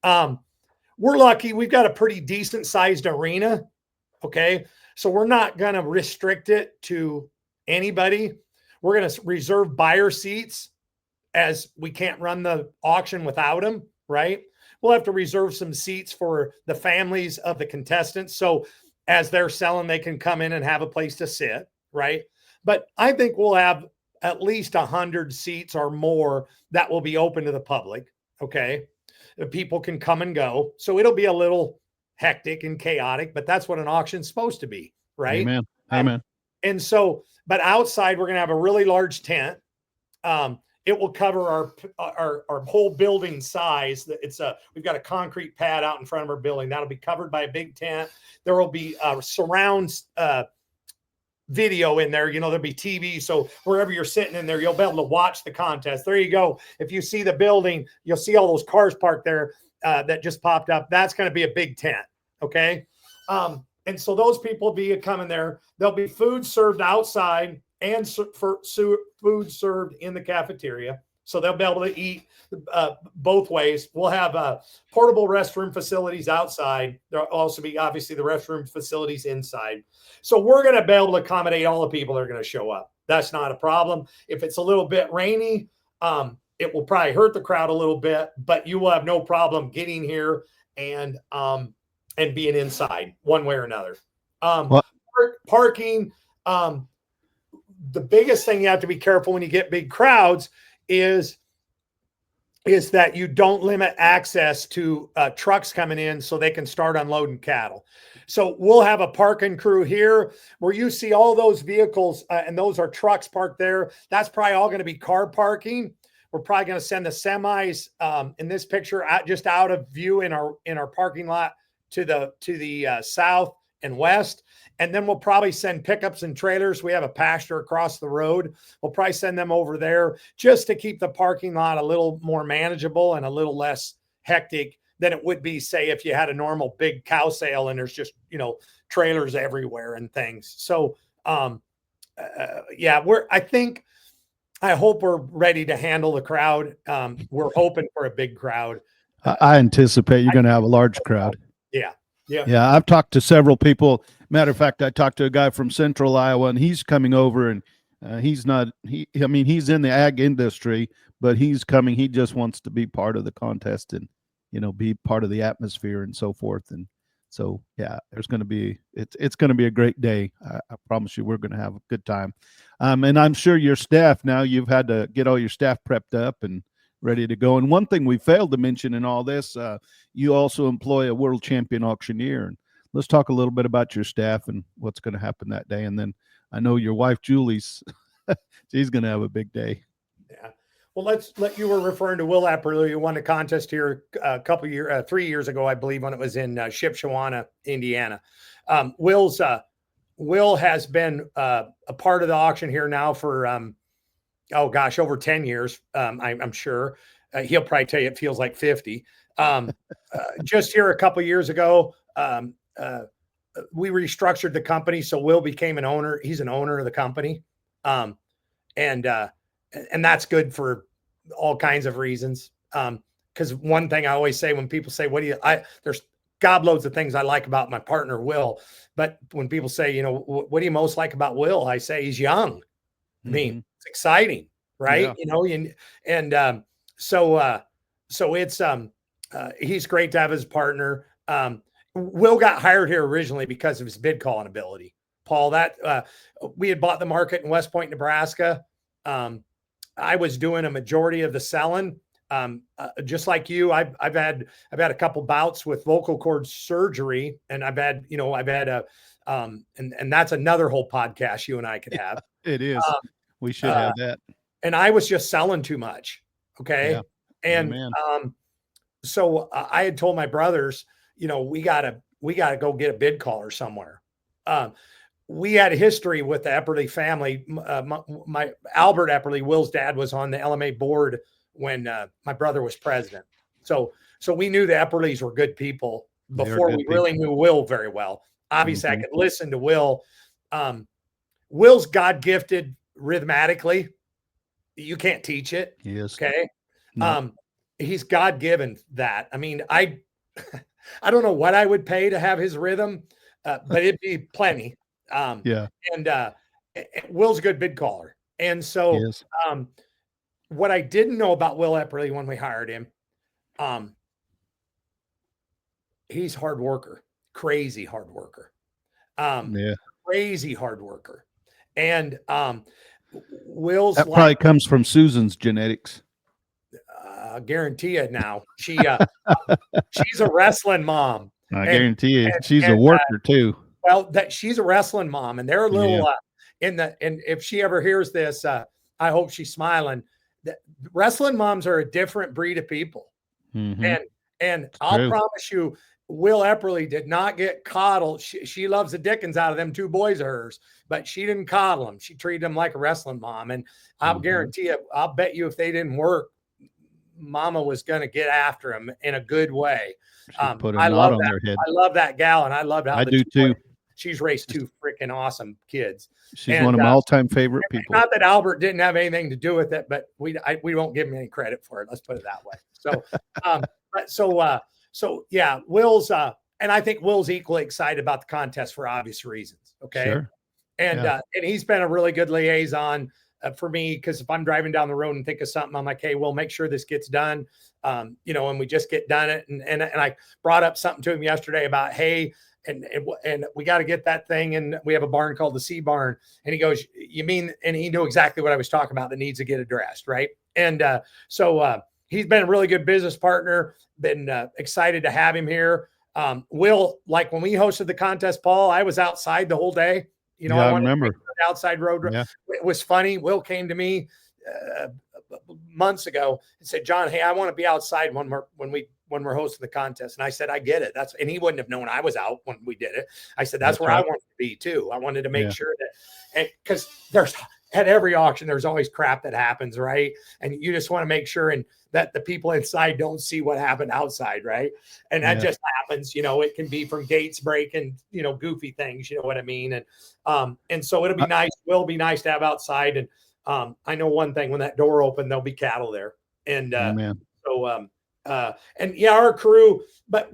We're lucky. We've got a pretty decent sized arena. Okay. So we're not going to restrict it to anybody. We're going to reserve buyer seats, as we can't run the auction without them, right? We'll have to reserve some seats for the families of the contestants. So as they're selling, they can come in and have a place to sit, right? But I think we'll have at least 100 seats or more that will be open to the public, okay? The people can come and go. So it'll be a little hectic and chaotic, but that's what an auction's supposed to be, right? Amen. Amen. And so, but outside, we're going to have a really large tent. It will cover our whole building size. We've got a concrete pad out in front of our building that'll be covered by a big tent. There will be surround video in there. There'll be TV, so wherever you're sitting in there, you'll be able to watch the contest. There you go. If you see the building, you'll see all those cars parked there that just popped up. That's going to be a big tent. Okay, and so those people will be coming there. There'll be food served outside and food served in the cafeteria. So they'll be able to eat both ways. We'll have portable restroom facilities outside. There'll also be, obviously, the restroom facilities inside. So we're going to be able to accommodate all the people that are going to show up. That's not a problem. If it's a little bit rainy, it will probably hurt the crowd a little bit, but you will have no problem getting here and being inside one way or another. Parking, the biggest thing you have to be careful when you get big crowds is that you don't limit access to trucks coming in so they can start unloading cattle. So we'll have a parking crew here where you see all those vehicles, and those are trucks parked there. That's probably all going to be car parking. We're probably going to send the semis in this picture just out of view in our parking lot to the south and west. And then we'll probably send pickups and trailers. We have a pasture across the road. We'll probably send them over there just to keep the parking lot a little more manageable and a little less hectic than it would be, say, if you had a normal big cow sale and there's just, trailers everywhere and things. So, I hope we're ready to handle the crowd. We're hoping for a big crowd. I anticipate you're going to have a large crowd. Yeah. Yeah. I've talked to several people. Matter of fact, I talked to a guy from Central Iowa, and he's coming over, and he's in the ag industry, but he's coming. He just wants to be part of the contest and, be part of the atmosphere and so forth. And so, yeah, it's going to be a great day. I promise you, we're going to have a good time. And I'm sure your staff, now you've had to get all your staff prepped up and ready to go. And one thing we failed to mention in all this, you also employ a World Champion Auctioneer. And let's talk a little bit about your staff and what's going to happen that day. And then I know your wife, Julie's, she's going to have a big day. Yeah. Well, you were referring to Will Epperly, who won a contest here 3 years ago, I believe, when it was in Shipshewana, Indiana. Will has been a part of the auction here now for, over 10 years. I'm sure he'll probably tell you it feels like 50. Just here a couple years ago, we restructured the company. So Will became an owner. He's an owner of the company. And that's good for all kinds of reasons. Because one thing I always say when people say, there's gobloads of things I like about my partner, Will. But when people say, what do you most like about Will? I say he's young. I mean, it's exciting, right? Yeah. So it's, he's great to have as a partner. Will got hired here originally because of his bid calling ability. Paul, we had bought the market in West Point, Nebraska. I was doing a majority of the selling. Just like you, I've had a couple bouts with vocal cord surgery, and I've had and that's another whole podcast you and I could have. It is. We should have that. And I was just selling too much. Okay. Yeah. And so I had told my brothers, we gotta go get a bid caller somewhere. We had a history with the Epperly family. My Albert Epperly, Will's dad, was on the LMA board when my brother was president. So we knew the Epperlys were good people before we really knew Will very well. Obviously, I could listen to Will. Will's God-gifted rhythmatically. You can't teach it. Yes. Okay. No. He's God-given that. I mean, I don't know what I would pay to have his rhythm, but it'd be plenty. Yeah. And Will's a good bid caller. And so Yes. what I didn't know about Will Epperly when we hired him, he's hard worker, crazy hard worker. Yeah. Crazy hard worker. And Will's That probably comes from Susan's genetics. Guarantee it now. She's a wrestling mom. I guarantee you, she's a worker too. Well, that she's a wrestling mom, and they're a little and if she ever hears this, I hope she's smiling. Wrestling moms are a different breed of people. Mm-hmm. And I'll promise you, Will Epperly did not get coddled. She loves the dickens out of them 2 boys of hers, but she didn't coddle them. She treated them like a wrestling mom. And I'll guarantee you, I'll bet you if they didn't work, Mama was going to get after him in a good way. Put a knot on their head. I love that gal, and I loved how I do too. She's raised 2 freaking awesome kids. She's one of my all-time favorite people. Not that Albert didn't have anything to do with it, but we won't give him any credit for it. Let's put it that way. So, yeah, Will's and I think Will's equally excited about the contest for obvious reasons. Okay. Sure. And he's been a really good liaison for me, because if I'm driving down the road and think of something, I'm like, hey, we'll make sure this gets done. And we just get done it. And I brought up something to him yesterday about, hey, and we got to get that thing. And we have a barn called the Sea Barn. And he goes, you mean, and he knew exactly what I was talking about that needs to get addressed. Right. And so he's been a really good business partner, been excited to have him here. Will, like when we hosted the contest, Paul, I was outside the whole day. I remember the outside road. Yeah. It was funny. Will came to me months ago and said, John, hey, I want to be outside when we're hosting the contest. And I said, I get it. And he wouldn't have known I was out when we did it. I said, that's where I wanted to be too. I wanted to make sure that, because there's at every auction, there's always crap that happens. Right. And you just want to make sure that the people inside don't see what happened outside. Right. And that just happens, it can be from gates breaking, goofy things, you know what I mean? And so it'll be nice. Will be nice to have outside. And I know one thing, when that door opened, there'll be cattle there. And our crew, but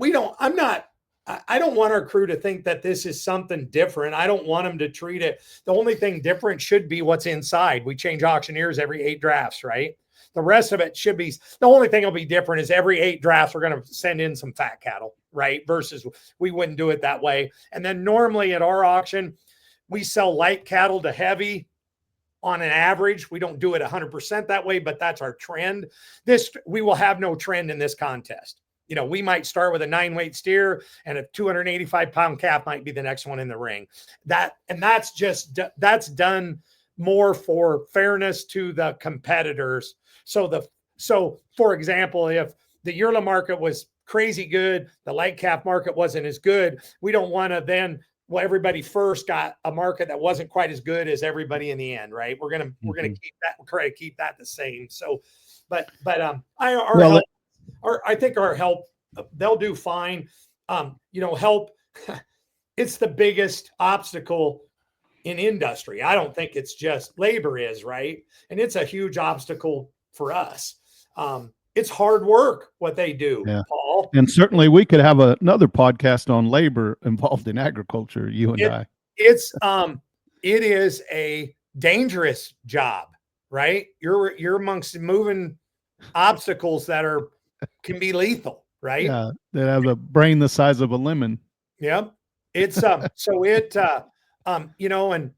I don't want our crew to think that this is something different. I don't want them to treat it. The only thing different should be what's inside. We change auctioneers every 8 drafts, right? The rest of it should be, the only thing that'll be different is every 8 drafts, we're going to send in some fat cattle, right? Versus we wouldn't do it that way. And then normally at our auction, we sell light cattle to heavy on an average. We don't do it 100% that way, but that's our trend. We will have no trend in this contest. We might start with a 9-weight steer, and a 285-pound calf might be the next one in the ring. That's done more for fairness to the competitors. So for example, if the yearling market was crazy good, the light calf market wasn't as good, we don't want to then, everybody first got a market that wasn't quite as good as everybody in the end, right? We're gonna try to keep that the same. So, I think our help, they'll do fine. Help, it's the biggest obstacle in industry. I don't think it's just labor is, right? And it's a huge obstacle for us. It's hard work what they do, Paul. And certainly we could have another podcast on labor involved in agriculture, you and I. It is a dangerous job, right? You're amongst moving obstacles that can be lethal, right? Yeah, that have a brain the size of a lemon. Yeah. It's and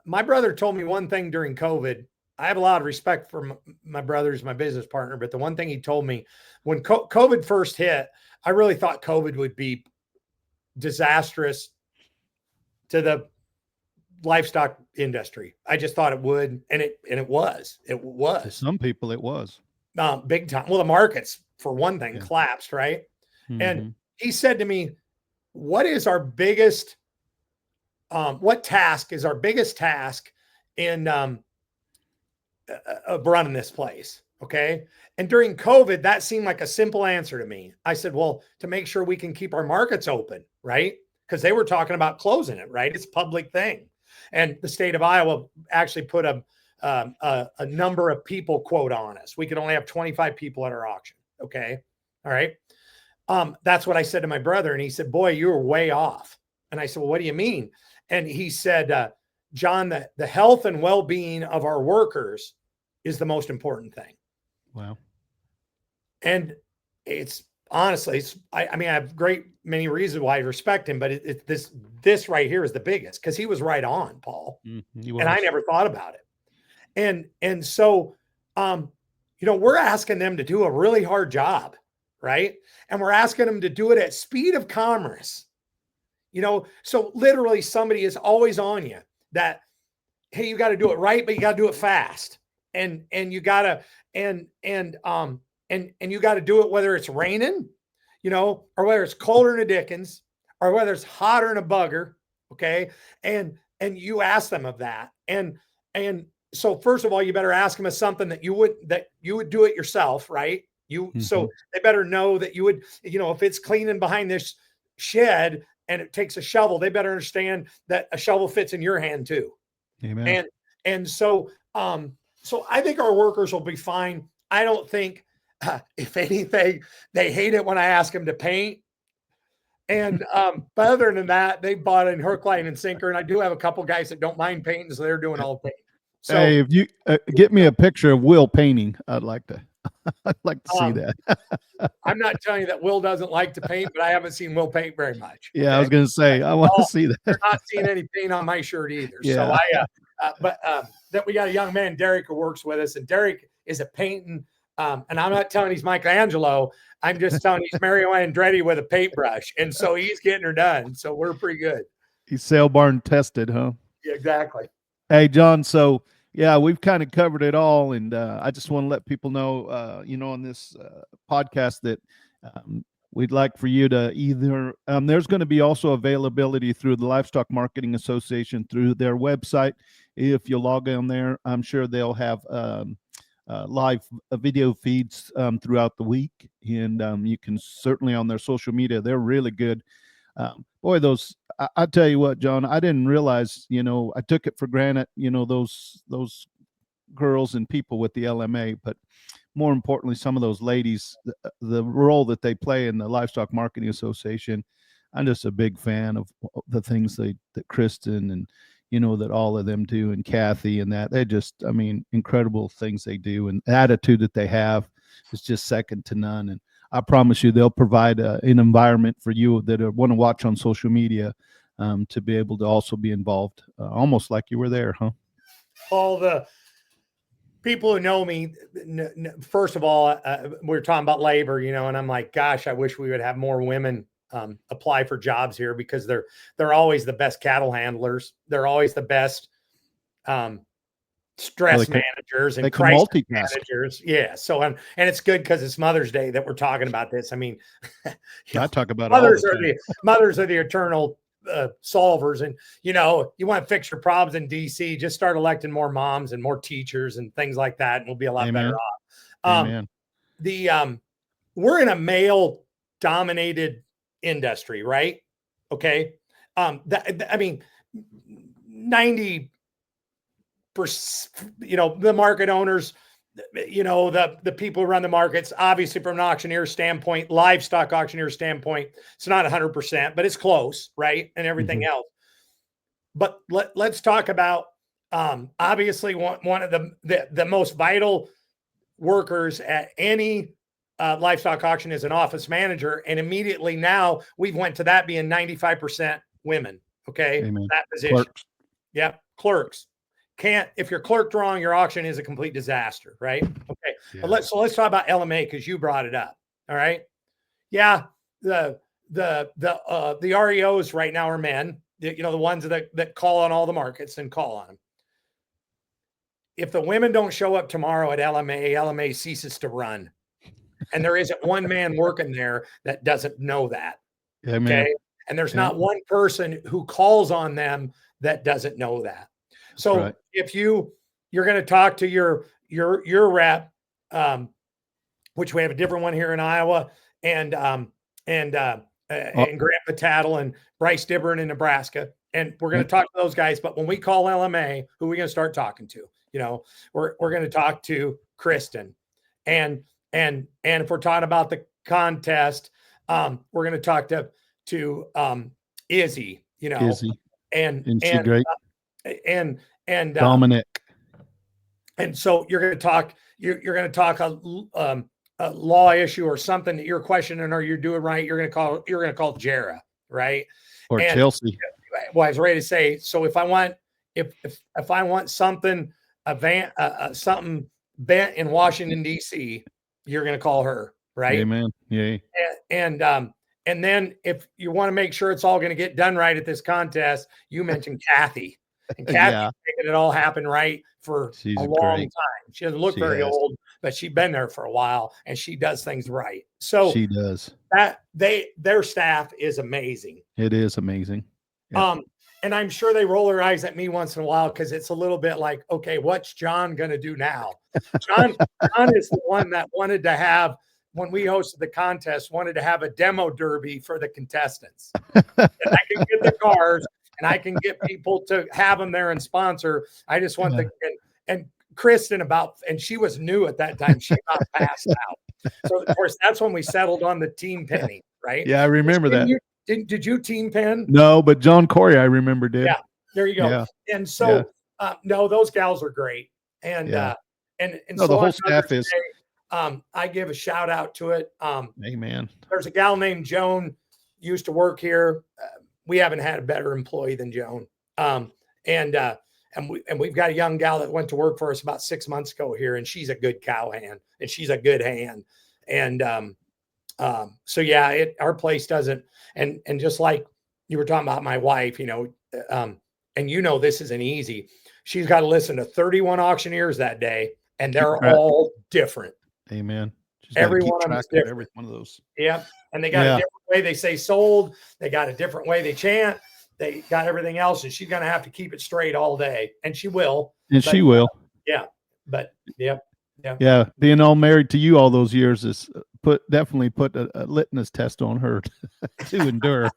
my brother told me one thing during COVID. I have a lot of respect for my brother's my business partner, but the one thing he told me when COVID first hit, I really thought COVID would be disastrous to the livestock industry. I just thought it would, and it was. It was. To some people, it was big time. Well, the markets, for one thing, collapsed, right? Mm-hmm. And he said to me, "What is our biggest? What task is our biggest task in?" Of running this place. Okay. And during COVID, that seemed like a simple answer to me. I said, well, to make sure we can keep our markets open, right? Because they were talking about closing it, right? It's a public thing. And the state of Iowa actually put a a number of people quote on us. We could only have 25 people at our auction. Okay. All right. That's what I said to my brother. And he said, boy, you were way off. And I said, well, what do you mean? And he said, John, the health and well-being of our workers is the most important thing. Wow. And it's honestly, I mean, I have many reasons why I respect him, but this right here is the biggest, because he was right on, Paul. And I never thought about it. And so, we're asking them to do a really hard job, right? And we're asking them to do it at speed of commerce. So literally somebody is always on you that, hey, you got to do it right, but you got to do it fast. And you got to, and you got to do it whether it's raining, or whether it's colder than a Dickens, or whether it's hotter than a bugger. Okay. And you ask them of that. And so first of all, you better ask them of something that you would do it yourself. Right. So they better know that you would, if it's cleaning behind this shed and it takes a shovel, they better understand that a shovel fits in your hand too. Amen. And so I think our workers will be fine. I don't think, if anything, they hate it when I ask them to paint. And but other than that, they bought in hook, line, and sinker. And I do have a couple guys that don't mind painting, so they're doing all the paint. So, hey, if you get me a picture of Will painting, I'd like to see that. I'm not telling you that Will doesn't like to paint, but I haven't seen Will paint very much. Yeah, okay? I was going to say, I want to see that. You're not seeing any paint on my shirt either. Yeah. So but that we got a young man, Derek, who works with us, and Derek is a painting. And I'm not telling he's Michelangelo. I'm just telling he's Mario Andretti with a paintbrush. And so he's getting her done. So we're pretty good. He's sale barn tested, huh? Yeah, exactly. Hey, John. So, yeah, we've kind of covered it all. And I just want to let people know, on this podcast that we'd like for you to either, there's going to be also availability through the Livestock Marketing Association through their website. If you log on there, I'm sure they'll have live video feeds throughout the week, and you can certainly on their social media. They're really good. Boy, those I tell you what, John, I didn't realize. I took it for granted. Those girls and people with the LMA, but more importantly, some of those ladies, the role that they play in the Livestock Marketing Association. I'm just a big fan of the things that Kristen and that all of them do, and Kathy, and that they're just, incredible things they do, and the attitude that they have is just second to none. And I promise you, they'll provide an environment for you that want to watch on social media to be able to also be involved, almost like you were there, huh? All the people who know me, first of all, we're talking about labor, and I'm like, gosh, I wish we would have more women apply for jobs here, because they're always the best cattle handlers. They're always the best stress managers and crisis managers. Yeah. So, and it's good because it's Mother's Day that we're talking about this. I talk about mothers are the eternal solvers. And, you want to fix your problems in DC, just start electing more moms and more teachers and things like that. And we'll be a lot better off. Amen. We're in a male dominated industry, right? Okay. 90%, the market owners, the people who run the markets, obviously from an auctioneer standpoint, livestock auctioneer standpoint, it's not 100%, but it's close, right? And everything else. But let's talk about, obviously one of the most vital workers at any livestock auction is an office manager. And immediately now we've went to that being 95% women. Okay. Amen. That position. Clerks. Yep. Clerks. If you're clerked wrong, your auction is a complete disaster. Right. Okay. Yeah. But let's talk about LMA, because you brought it up. All right. Yeah. The REOs right now are men, the ones that call on all the markets and call on them. If the women don't show up tomorrow at LMA ceases to run. And there isn't one man working there that doesn't know that. Yeah, okay. And there's not one person who calls on them that doesn't know that. So if you're going to talk to your rep, which we have a different one here in Iowa, and Grant Patattle and Bryce Dibburn in Nebraska, and we're going to talk to those guys. But when we call LMA, who are we going to start talking to? we're going to talk to Kristen, and if we're talking about the contest, we're going to talk to Izzy, Izzy. and she great? And Dominic. And so you're going to talk a law issue or something that you're questioning or you're doing right. You're going to call Jara, right? Or Chelsea. Well, I was ready to say, so if I want something, something bent in Washington, D.C., you're going to call her, right? Amen. Yeah. And then if you want to make sure it's all going to get done right at this contest, you mentioned Kathy. And Kathy's making it all happen right for a long time. She doesn't look very old, but she's been there for a while and she does things right. So she does. Their staff is amazing. It is amazing. Yep. And I'm sure they roll their eyes at me once in a while because it's a little bit like, okay, what's Jon going to do now? Jon is the one that wanted to have, when we hosted the contest, wanted to have a demo derby for the contestants. And I can get the cars and I can get people to have them there and sponsor. I just want and Kristen and she was new at that time. She got passed out. So of course, that's when we settled on the team penny, right? Yeah, I remember that. Did you team pen? No, but John Corey, I remember, did. Yeah, there you go. Yeah. And so, no, those gals are great. And so the whole staff is. I give a shout out to it. Amen. There's a gal named Joan used to work here. We haven't had a better employee than Joan. And we've got a young gal that went to work for us about 6 months ago here, and she's a good cow hand, and she's a good hand. And so yeah, our place doesn't. And just like you were talking about my wife, and this isn't easy. She's got to listen to 31 auctioneers that day, and they're all different. Amen. Every one of them is different. Every one of those. Yeah. And they got a different way they say sold. They got a different way they chant. They got everything else. And she's going to have to keep it straight all day. And she will. She will. Yeah. But yeah. Being all married to you all those years is definitely put a litmus test on her to endure.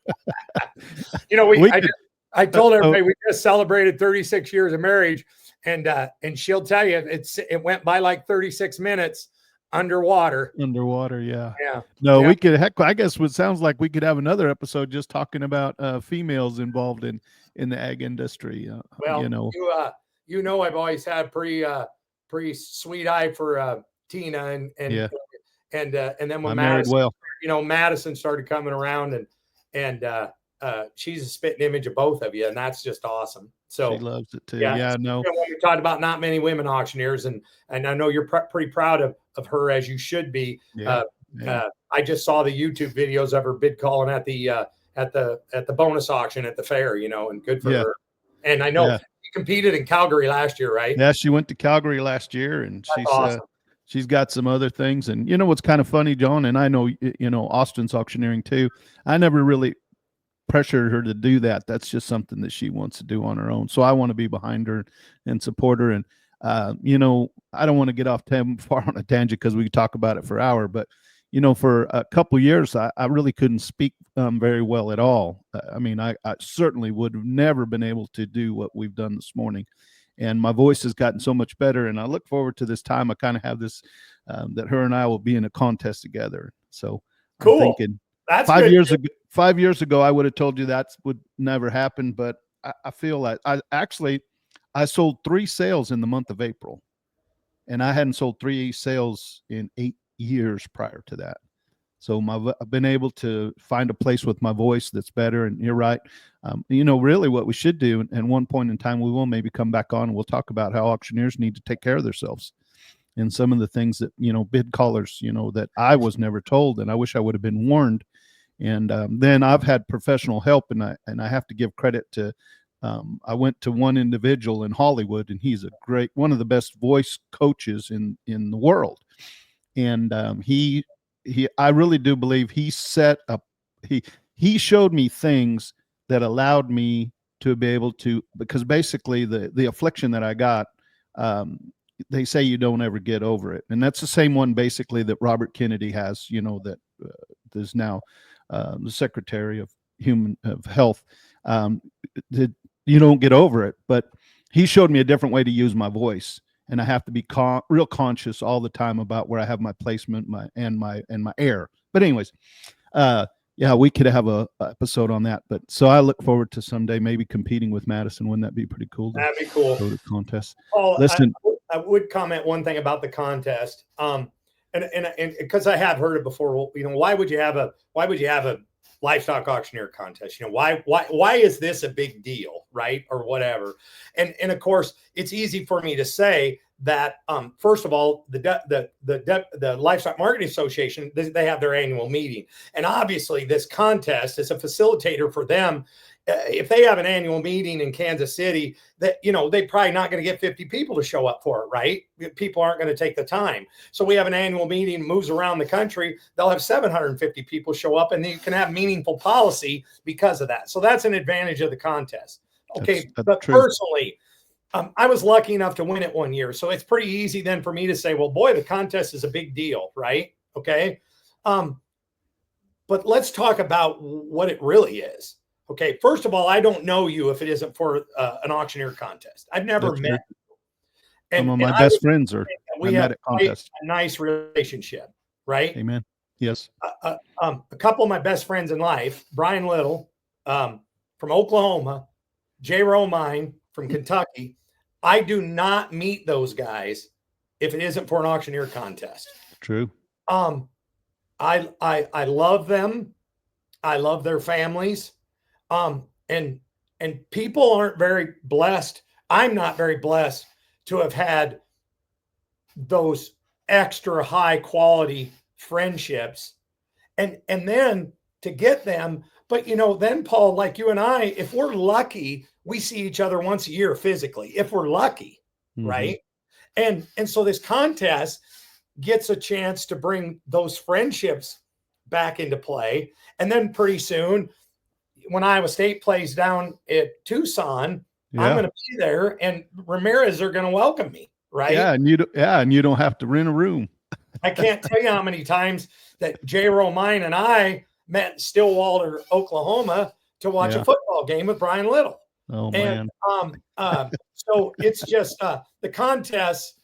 I told everybody we just celebrated 36 years of marriage. And she'll tell you it went by like 36 minutes underwater. Yeah. No, we could. Heck, I guess what sounds like we could have another episode just talking about females involved in the ag industry. I've always had pretty sweet eye for Tina and then when Madison started coming around and she's a spitting image of both of you, and that's just awesome. So she loves it too. When we talked about not many women auctioneers, and I know you're pretty proud of her, as you should be. I just saw the YouTube videos of her bid calling at the bonus auction at the fair, and good for her. And I know she competed in Calgary last year, right? Yeah, she went to Calgary last year, and that's awesome. She's got some other things. And what's kind of funny, Jon, and I know Austin's auctioneering too. I never really pressured her to do that. That's just something that she wants to do on her own. So I want to be behind her and support her. And I don't want to get off far on a tangent because we could talk about it for an hour. But for a couple of years, I really couldn't speak very well at all. I certainly would have never been able to do what we've done this morning. And my voice has gotten so much better. And I look forward to this time. I kind of have this that her and I will be in a contest together. So cool. I'm thinking, that's 5 years ago, I would have told you that would never happen. But I feel like I sold 3 sales in the month of April, and I hadn't sold 3 sales in 8 years prior to that. So I've been able to find a place with my voice that's better. And you're right. Really what we should do, and one point in time, we will maybe come back on and we'll talk about how auctioneers need to take care of themselves. And some of the things that, bid callers, that I was never told, and I wish I would have been warned. And then I've had professional help, and I have to give credit to, I went to one individual in Hollywood, and he's one of the best voice coaches in the world. And I really do believe he showed me things that allowed me to be able to, because basically the affliction that I got, they say you don't ever get over it. And that's the same one basically that Robert Kennedy has, that is now the Secretary of Health, that you don't get over it. But he showed me a different way to use my voice. and I have to be real conscious all the time about where I have my placement, my air. But anyways, yeah, we could have a episode on that. But so I look forward to someday maybe competing with Madison. Wouldn't that be pretty cool? That'd be cool. Go to contests. Oh, Listen, I would comment one thing about the contest. And because I have heard it before, well, why would you have a livestock auctioneer contest? Why is this a big deal, right? Or whatever. And of course, it's easy for me to say that first of all, the Livestock Marketing Association, they have their annual meeting, and obviously this contest is a facilitator for them. If they have an annual meeting in Kansas City, that they're probably not going to get 50 people to show up for it, right? People aren't going to take the time. So we have an annual meeting, moves around the country. They'll have 750 people show up, and you can have meaningful policy because of that. So that's an advantage of the contest. Okay, that's but true. Personally, I was lucky enough to win it one year, so it's pretty easy then for me to say, well, boy, the contest is a big deal, right? Okay, but let's talk about what it really is. Okay, first of all, I don't know you if it isn't for an auctioneer contest. I've never met you. Some of my best friends are. We have a nice relationship, right? Amen. Yes. A couple of my best friends in life, Brian Little from Oklahoma, Jay Romine from Kentucky. I do not meet those guys if it isn't for an auctioneer contest. True. I love them. I love their families. And people aren't very blessed. I'm not very blessed to have had those extra high quality friendships and then to get them. But, then Paul, like you and I, if we're lucky, we see each other once a year physically, if we're lucky. Mm-hmm. Right. And so this contest gets a chance to bring those friendships back into play. And then pretty soon, when Iowa State plays down at Tucson, I'm going to be there, and Ramirez are going to welcome me, right? Yeah, and you don't have to rent a room. I can't tell you how many times that Jay Romine and I met in Stillwater, Oklahoma, to watch a football game with Brian Little. Oh man! So it's just the contest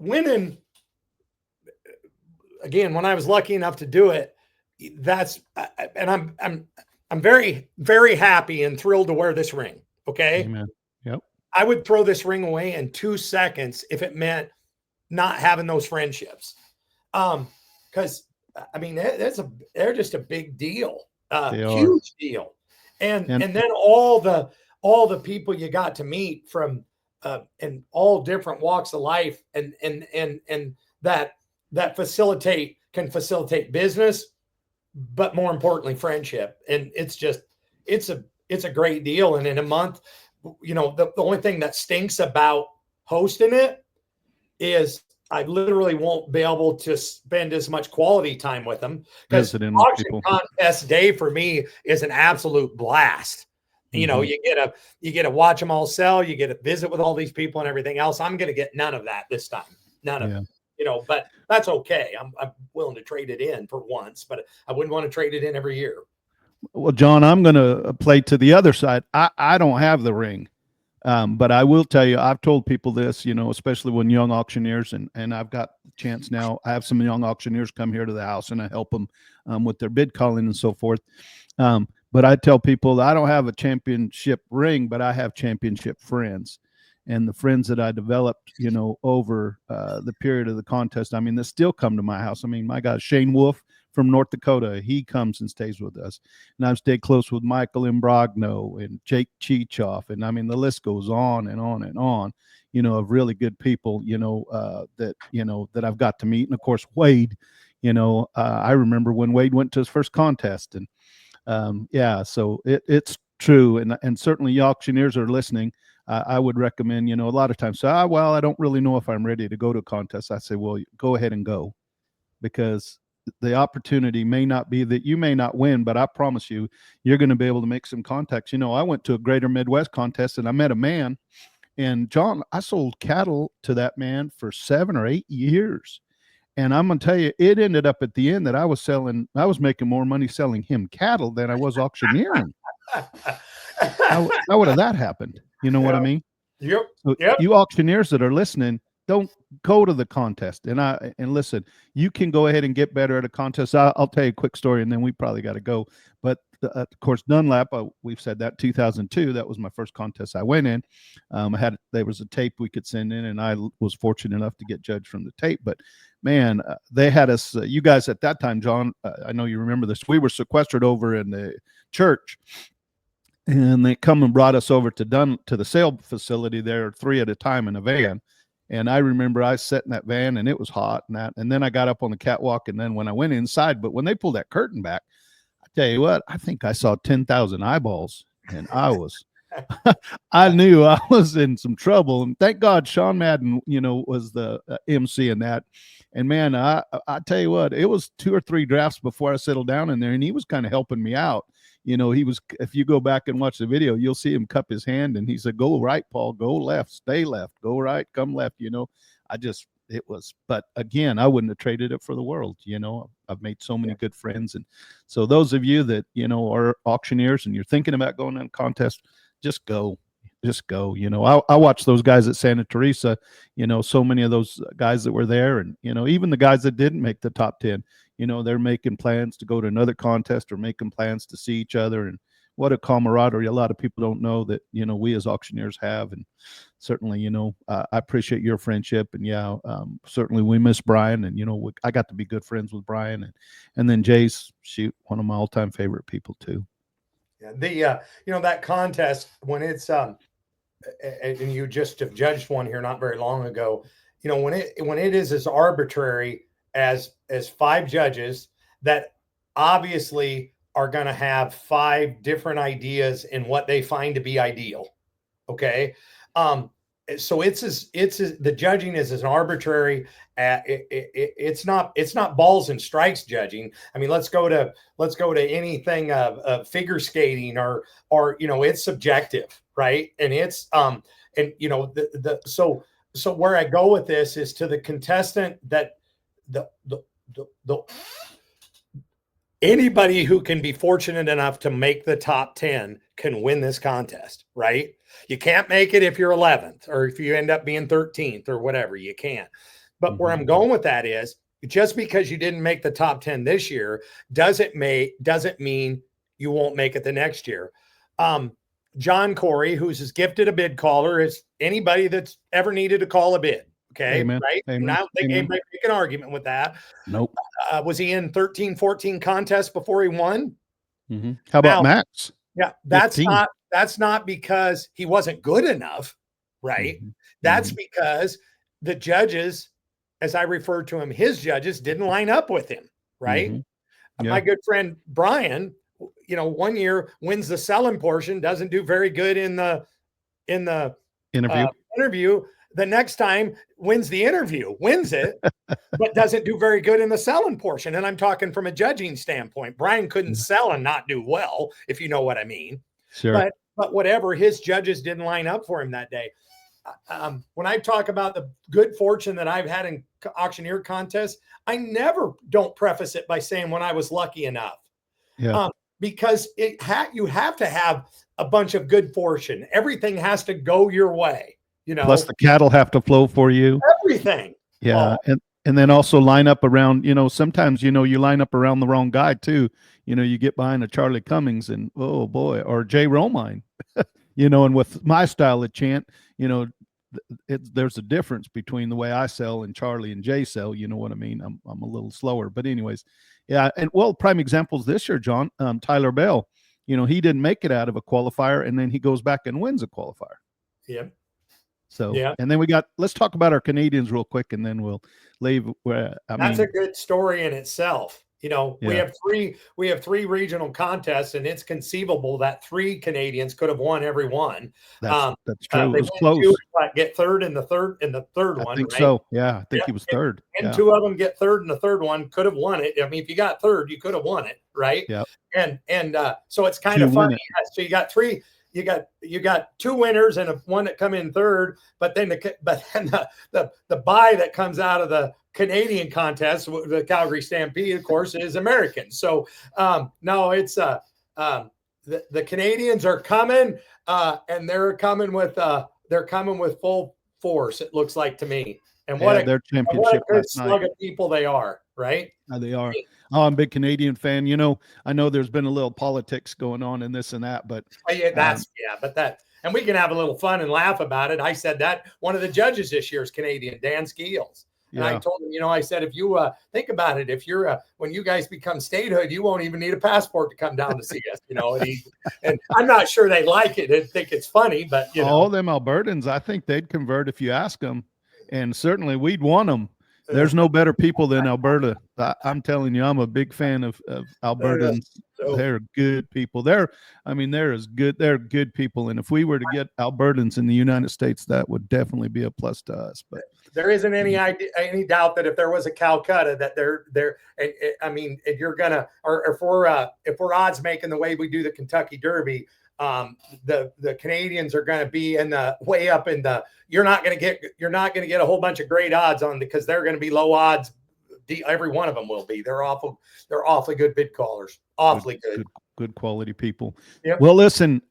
winning. Again, when I was lucky enough to do it. And I'm very, very happy and thrilled to wear this ring. Okay. Amen. Yep. I would throw this ring away in 2 seconds if it meant not having those friendships. Because they're just a big deal, huge deal. And then all the people you got to meet from in all different walks of life and that can facilitate business, but more importantly, friendship. And it's a great deal. And in a month, the only thing that stinks about hosting it is I literally won't be able to spend as much quality time with them, because auction contest day for me is an absolute blast. Mm-hmm. You get to watch them all sell. You get to visit with all these people and everything else. I'm going to get none of that this time. None of it. But that's okay. I'm willing to trade it in for once, but I wouldn't want to trade it in every year. Well, John, I'm going to play to the other side. I don't have the ring, but I will tell you, I've told people this, especially when young auctioneers, and I've got the chance now. I have some young auctioneers come here to the house, and I help them with their bid calling and so forth. But I tell people that I don't have a championship ring, but I have championship friends. And the friends that I developed, over the period of the contest, they still come to my house. My guy, Shane Wolf from North Dakota, he comes and stays with us. And I've stayed close with Michael Imbrogno and Jake Cheechoff. And the list goes on and on and on, of really good people, that I've got to meet. And of course, Wade, I remember when Wade went to his first contest. And so it's true. And certainly the auctioneers are listening. I would recommend, a lot of times, I don't really know if I'm ready to go to a contest. I say, well, go ahead and go, because the opportunity may not be that you may not win, but I promise you, you're going to be able to make some contacts. I went to a Greater Midwest contest and I met a man, and John, I sold cattle to that man for 7 or 8 years. And I'm going to tell you, it ended up at the end that I was making more money selling him cattle than I was auctioneering. How would have that happened? You know what I mean? Yep. So Yep. you auctioneers that are listening, don't go to the contest. And listen, you can go ahead and get better at a contest. I'll tell you a quick story, and then we probably got to go. But of course, Dunlap, we've said that 2002. That was my first contest I went in. There was a tape we could send in, and I was fortunate enough to get judged from the tape. But man, they had us. You guys at that time, John, I know you remember this. We were sequestered over in the church. And they come and brought us over to the sale facility there, 3 at a time in a van. And I remember I sat in that van and it was hot and then I got up on the catwalk. And then when I went inside, but when they pulled that curtain back, I tell you what, I think I saw 10,000 eyeballs, and I knew I was in some trouble. And thank God Sean Madden, was the MC in that. And man, I tell you what, it was 2 or 3 drafts before I settled down in there, and he was kind of helping me out. If you go back and watch the video, you'll see him cup his hand, and he said, "Go right, Paul, go left, stay left, go right, come left." But again, I wouldn't have traded it for the world. I've made so many good friends. And so those of you that, are auctioneers and you're thinking about going in a contest, just go. I watched those guys at Santa Teresa, so many of those guys that were there, and, even the guys that didn't make the top 10, they're making plans to go to another contest or making plans to see each other. And what a camaraderie a lot of people don't know that, we as auctioneers have. And certainly, I appreciate your friendship. And certainly we miss Brian. And, I got to be good friends with Brian. And then Jay's, one of my all-time favorite people too. Yeah, that contest, when it's and you just have judged one here not very long ago, when it is as arbitrary as 5 judges that obviously are going to have 5 different ideas in what they find to be ideal. Okay. So the judging is as arbitrary. It's not balls and strikes judging. I mean, let's go to anything figure skating or it's subjective, right? And it's so where I go with this is to the contestant that the anybody who can be fortunate enough to make the top 10 can win this contest, right? You can't make it if you're 11th or if you end up being 13th or whatever, you can't. But where I'm going with that is just because you didn't make the top 10 this year doesn't mean you won't make it the next year. John Corey, who's as gifted a bid caller as anybody that's ever needed to call a bid. Okay. Amen. Right. Amen. And I don't think anybody make an argument with that. Nope. Was he in 13, 14 contests before he won? Mm-hmm. How about Max? Yeah. 15. That's not because he wasn't good enough. Right. Mm-hmm. That's because the judges, as I referred to him, his judges didn't line up with him. Right. Mm-hmm. Yeah. My good friend, Brian, one year wins the selling portion, doesn't do very good in the interview. The next time wins it, but doesn't do very good in the selling portion. And I'm talking from a judging standpoint. Brian couldn't sell and not do well, if you know what I mean. Sure. But whatever, his judges didn't line up for him that day. When I talk about the good fortune that I've had in auctioneer contests, I don't preface it by saying when I was lucky enough. Yeah. Because you have to have a bunch of good fortune. Everything has to go your way. Plus the cattle have to flow for you. Everything. Yeah. And then also line up around, sometimes, you line up around the wrong guy too. You get behind a Charlie Cummings and, oh boy, or Jay Romine, and with my style of chant, there's a difference between the way I sell and Charlie and Jay sell. You know what I mean? I'm a little slower, but anyways. Yeah. And prime examples this year, John, Tyler Bell, he didn't make it out of a qualifier and then he goes back and wins a qualifier. Yeah. So, and then let's talk about our Canadians real quick, and then we'll leave. That's a good story in itself. We have three regional contests, and it's conceivable that 3 Canadians could have won every one. That's true. It was close. Get third in the third one. I think right? so. Yeah, I think he was third. And 2 of them get third, and the third one could have won it. I mean, if you got third, you could have won it, right? Yeah. And so it's kind of funny. So you got 3. You got 2 winners and one that come in third, but then the buy that comes out of the Canadian contest, the Calgary Stampede, of course, is American. So no, it's the Canadians are coming, and they're coming with they're coming with full force. It looks like to me. And Yeah, their what a championship good last night. slug of people they are, right? They are. Oh, I'm a big Canadian fan. You know, I know there's been a little politics going on in this and that, but And we can have a little fun and laugh about it. I said that one of the judges this year is Canadian, Dan Skeels. And I told him, I said, if you think about it, if you're when you guys become statehood, you won't even need a passport to come down to see us, and I'm not sure they like it and think it's funny, but all them Albertans, I think they'd convert if you ask them, and certainly we'd want them. There's no better people than Alberta. I'm telling you, I'm a big fan of Albertans. They're good people. They're as good. They're good people. And if we were to get Albertans in the United States, that would definitely be a plus to us. But there isn't any doubt that if there was a Calcutta, that they're. I mean, if you're gonna, or if we're odds making the way we do the Kentucky Derby, the Canadians are going to be in the way up in the. You're not going to get a whole bunch of great odds on, because they're going to be low odds. Every one of them will be. They're awfully good bid callers. Awfully good quality people. Yep. Well, listen,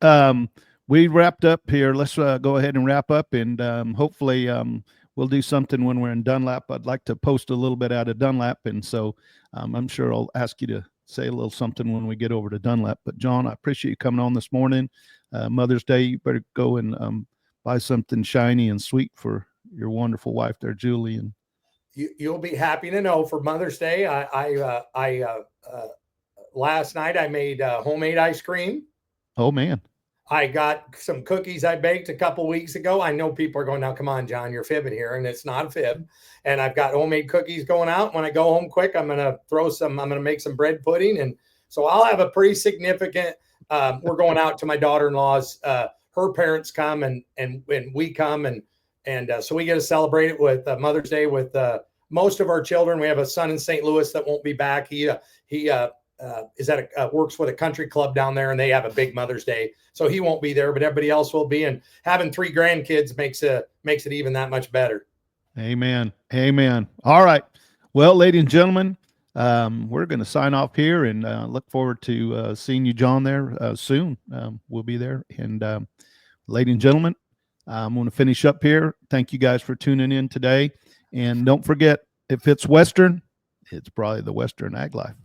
we wrapped up here. Let's go ahead and wrap up, and hopefully we'll do something when we're in Dunlap. I'd like to post a little bit out of Dunlap, and so I'm sure I'll ask you to say a little something when we get over to Dunlap. But John, I appreciate you coming on this morning. Mother's Day, you better go and buy something shiny and sweet for your wonderful wife there, Julie. And you'll be happy to know for Mother's Day, I last night I made homemade ice cream. Oh man. I got some cookies I baked a couple weeks ago. I know people are going, now, come on, John, you're fibbing here. And it's not a fib. And I've got homemade cookies going out. When I go home quick, I'm going to make some bread pudding. And so I'll have a pretty significant, we're going out to my daughter-in-law's, her parents come and we come. And so we get to celebrate it with Mother's Day with most of our children. We have a son in St. Louis that won't be back. He works with a country club down there, and they have a big Mother's Day, so he won't be there, but everybody else will be. And having 3 grandkids makes it even that much better. Amen. All right. Well, ladies and gentlemen, we're going to sign off here, and look forward to seeing you, John, there soon. We'll be there. And ladies and gentlemen, I'm going to finish up here. Thank you guys for tuning in today. And don't forget, if it's Western, it's probably the Western Ag Life.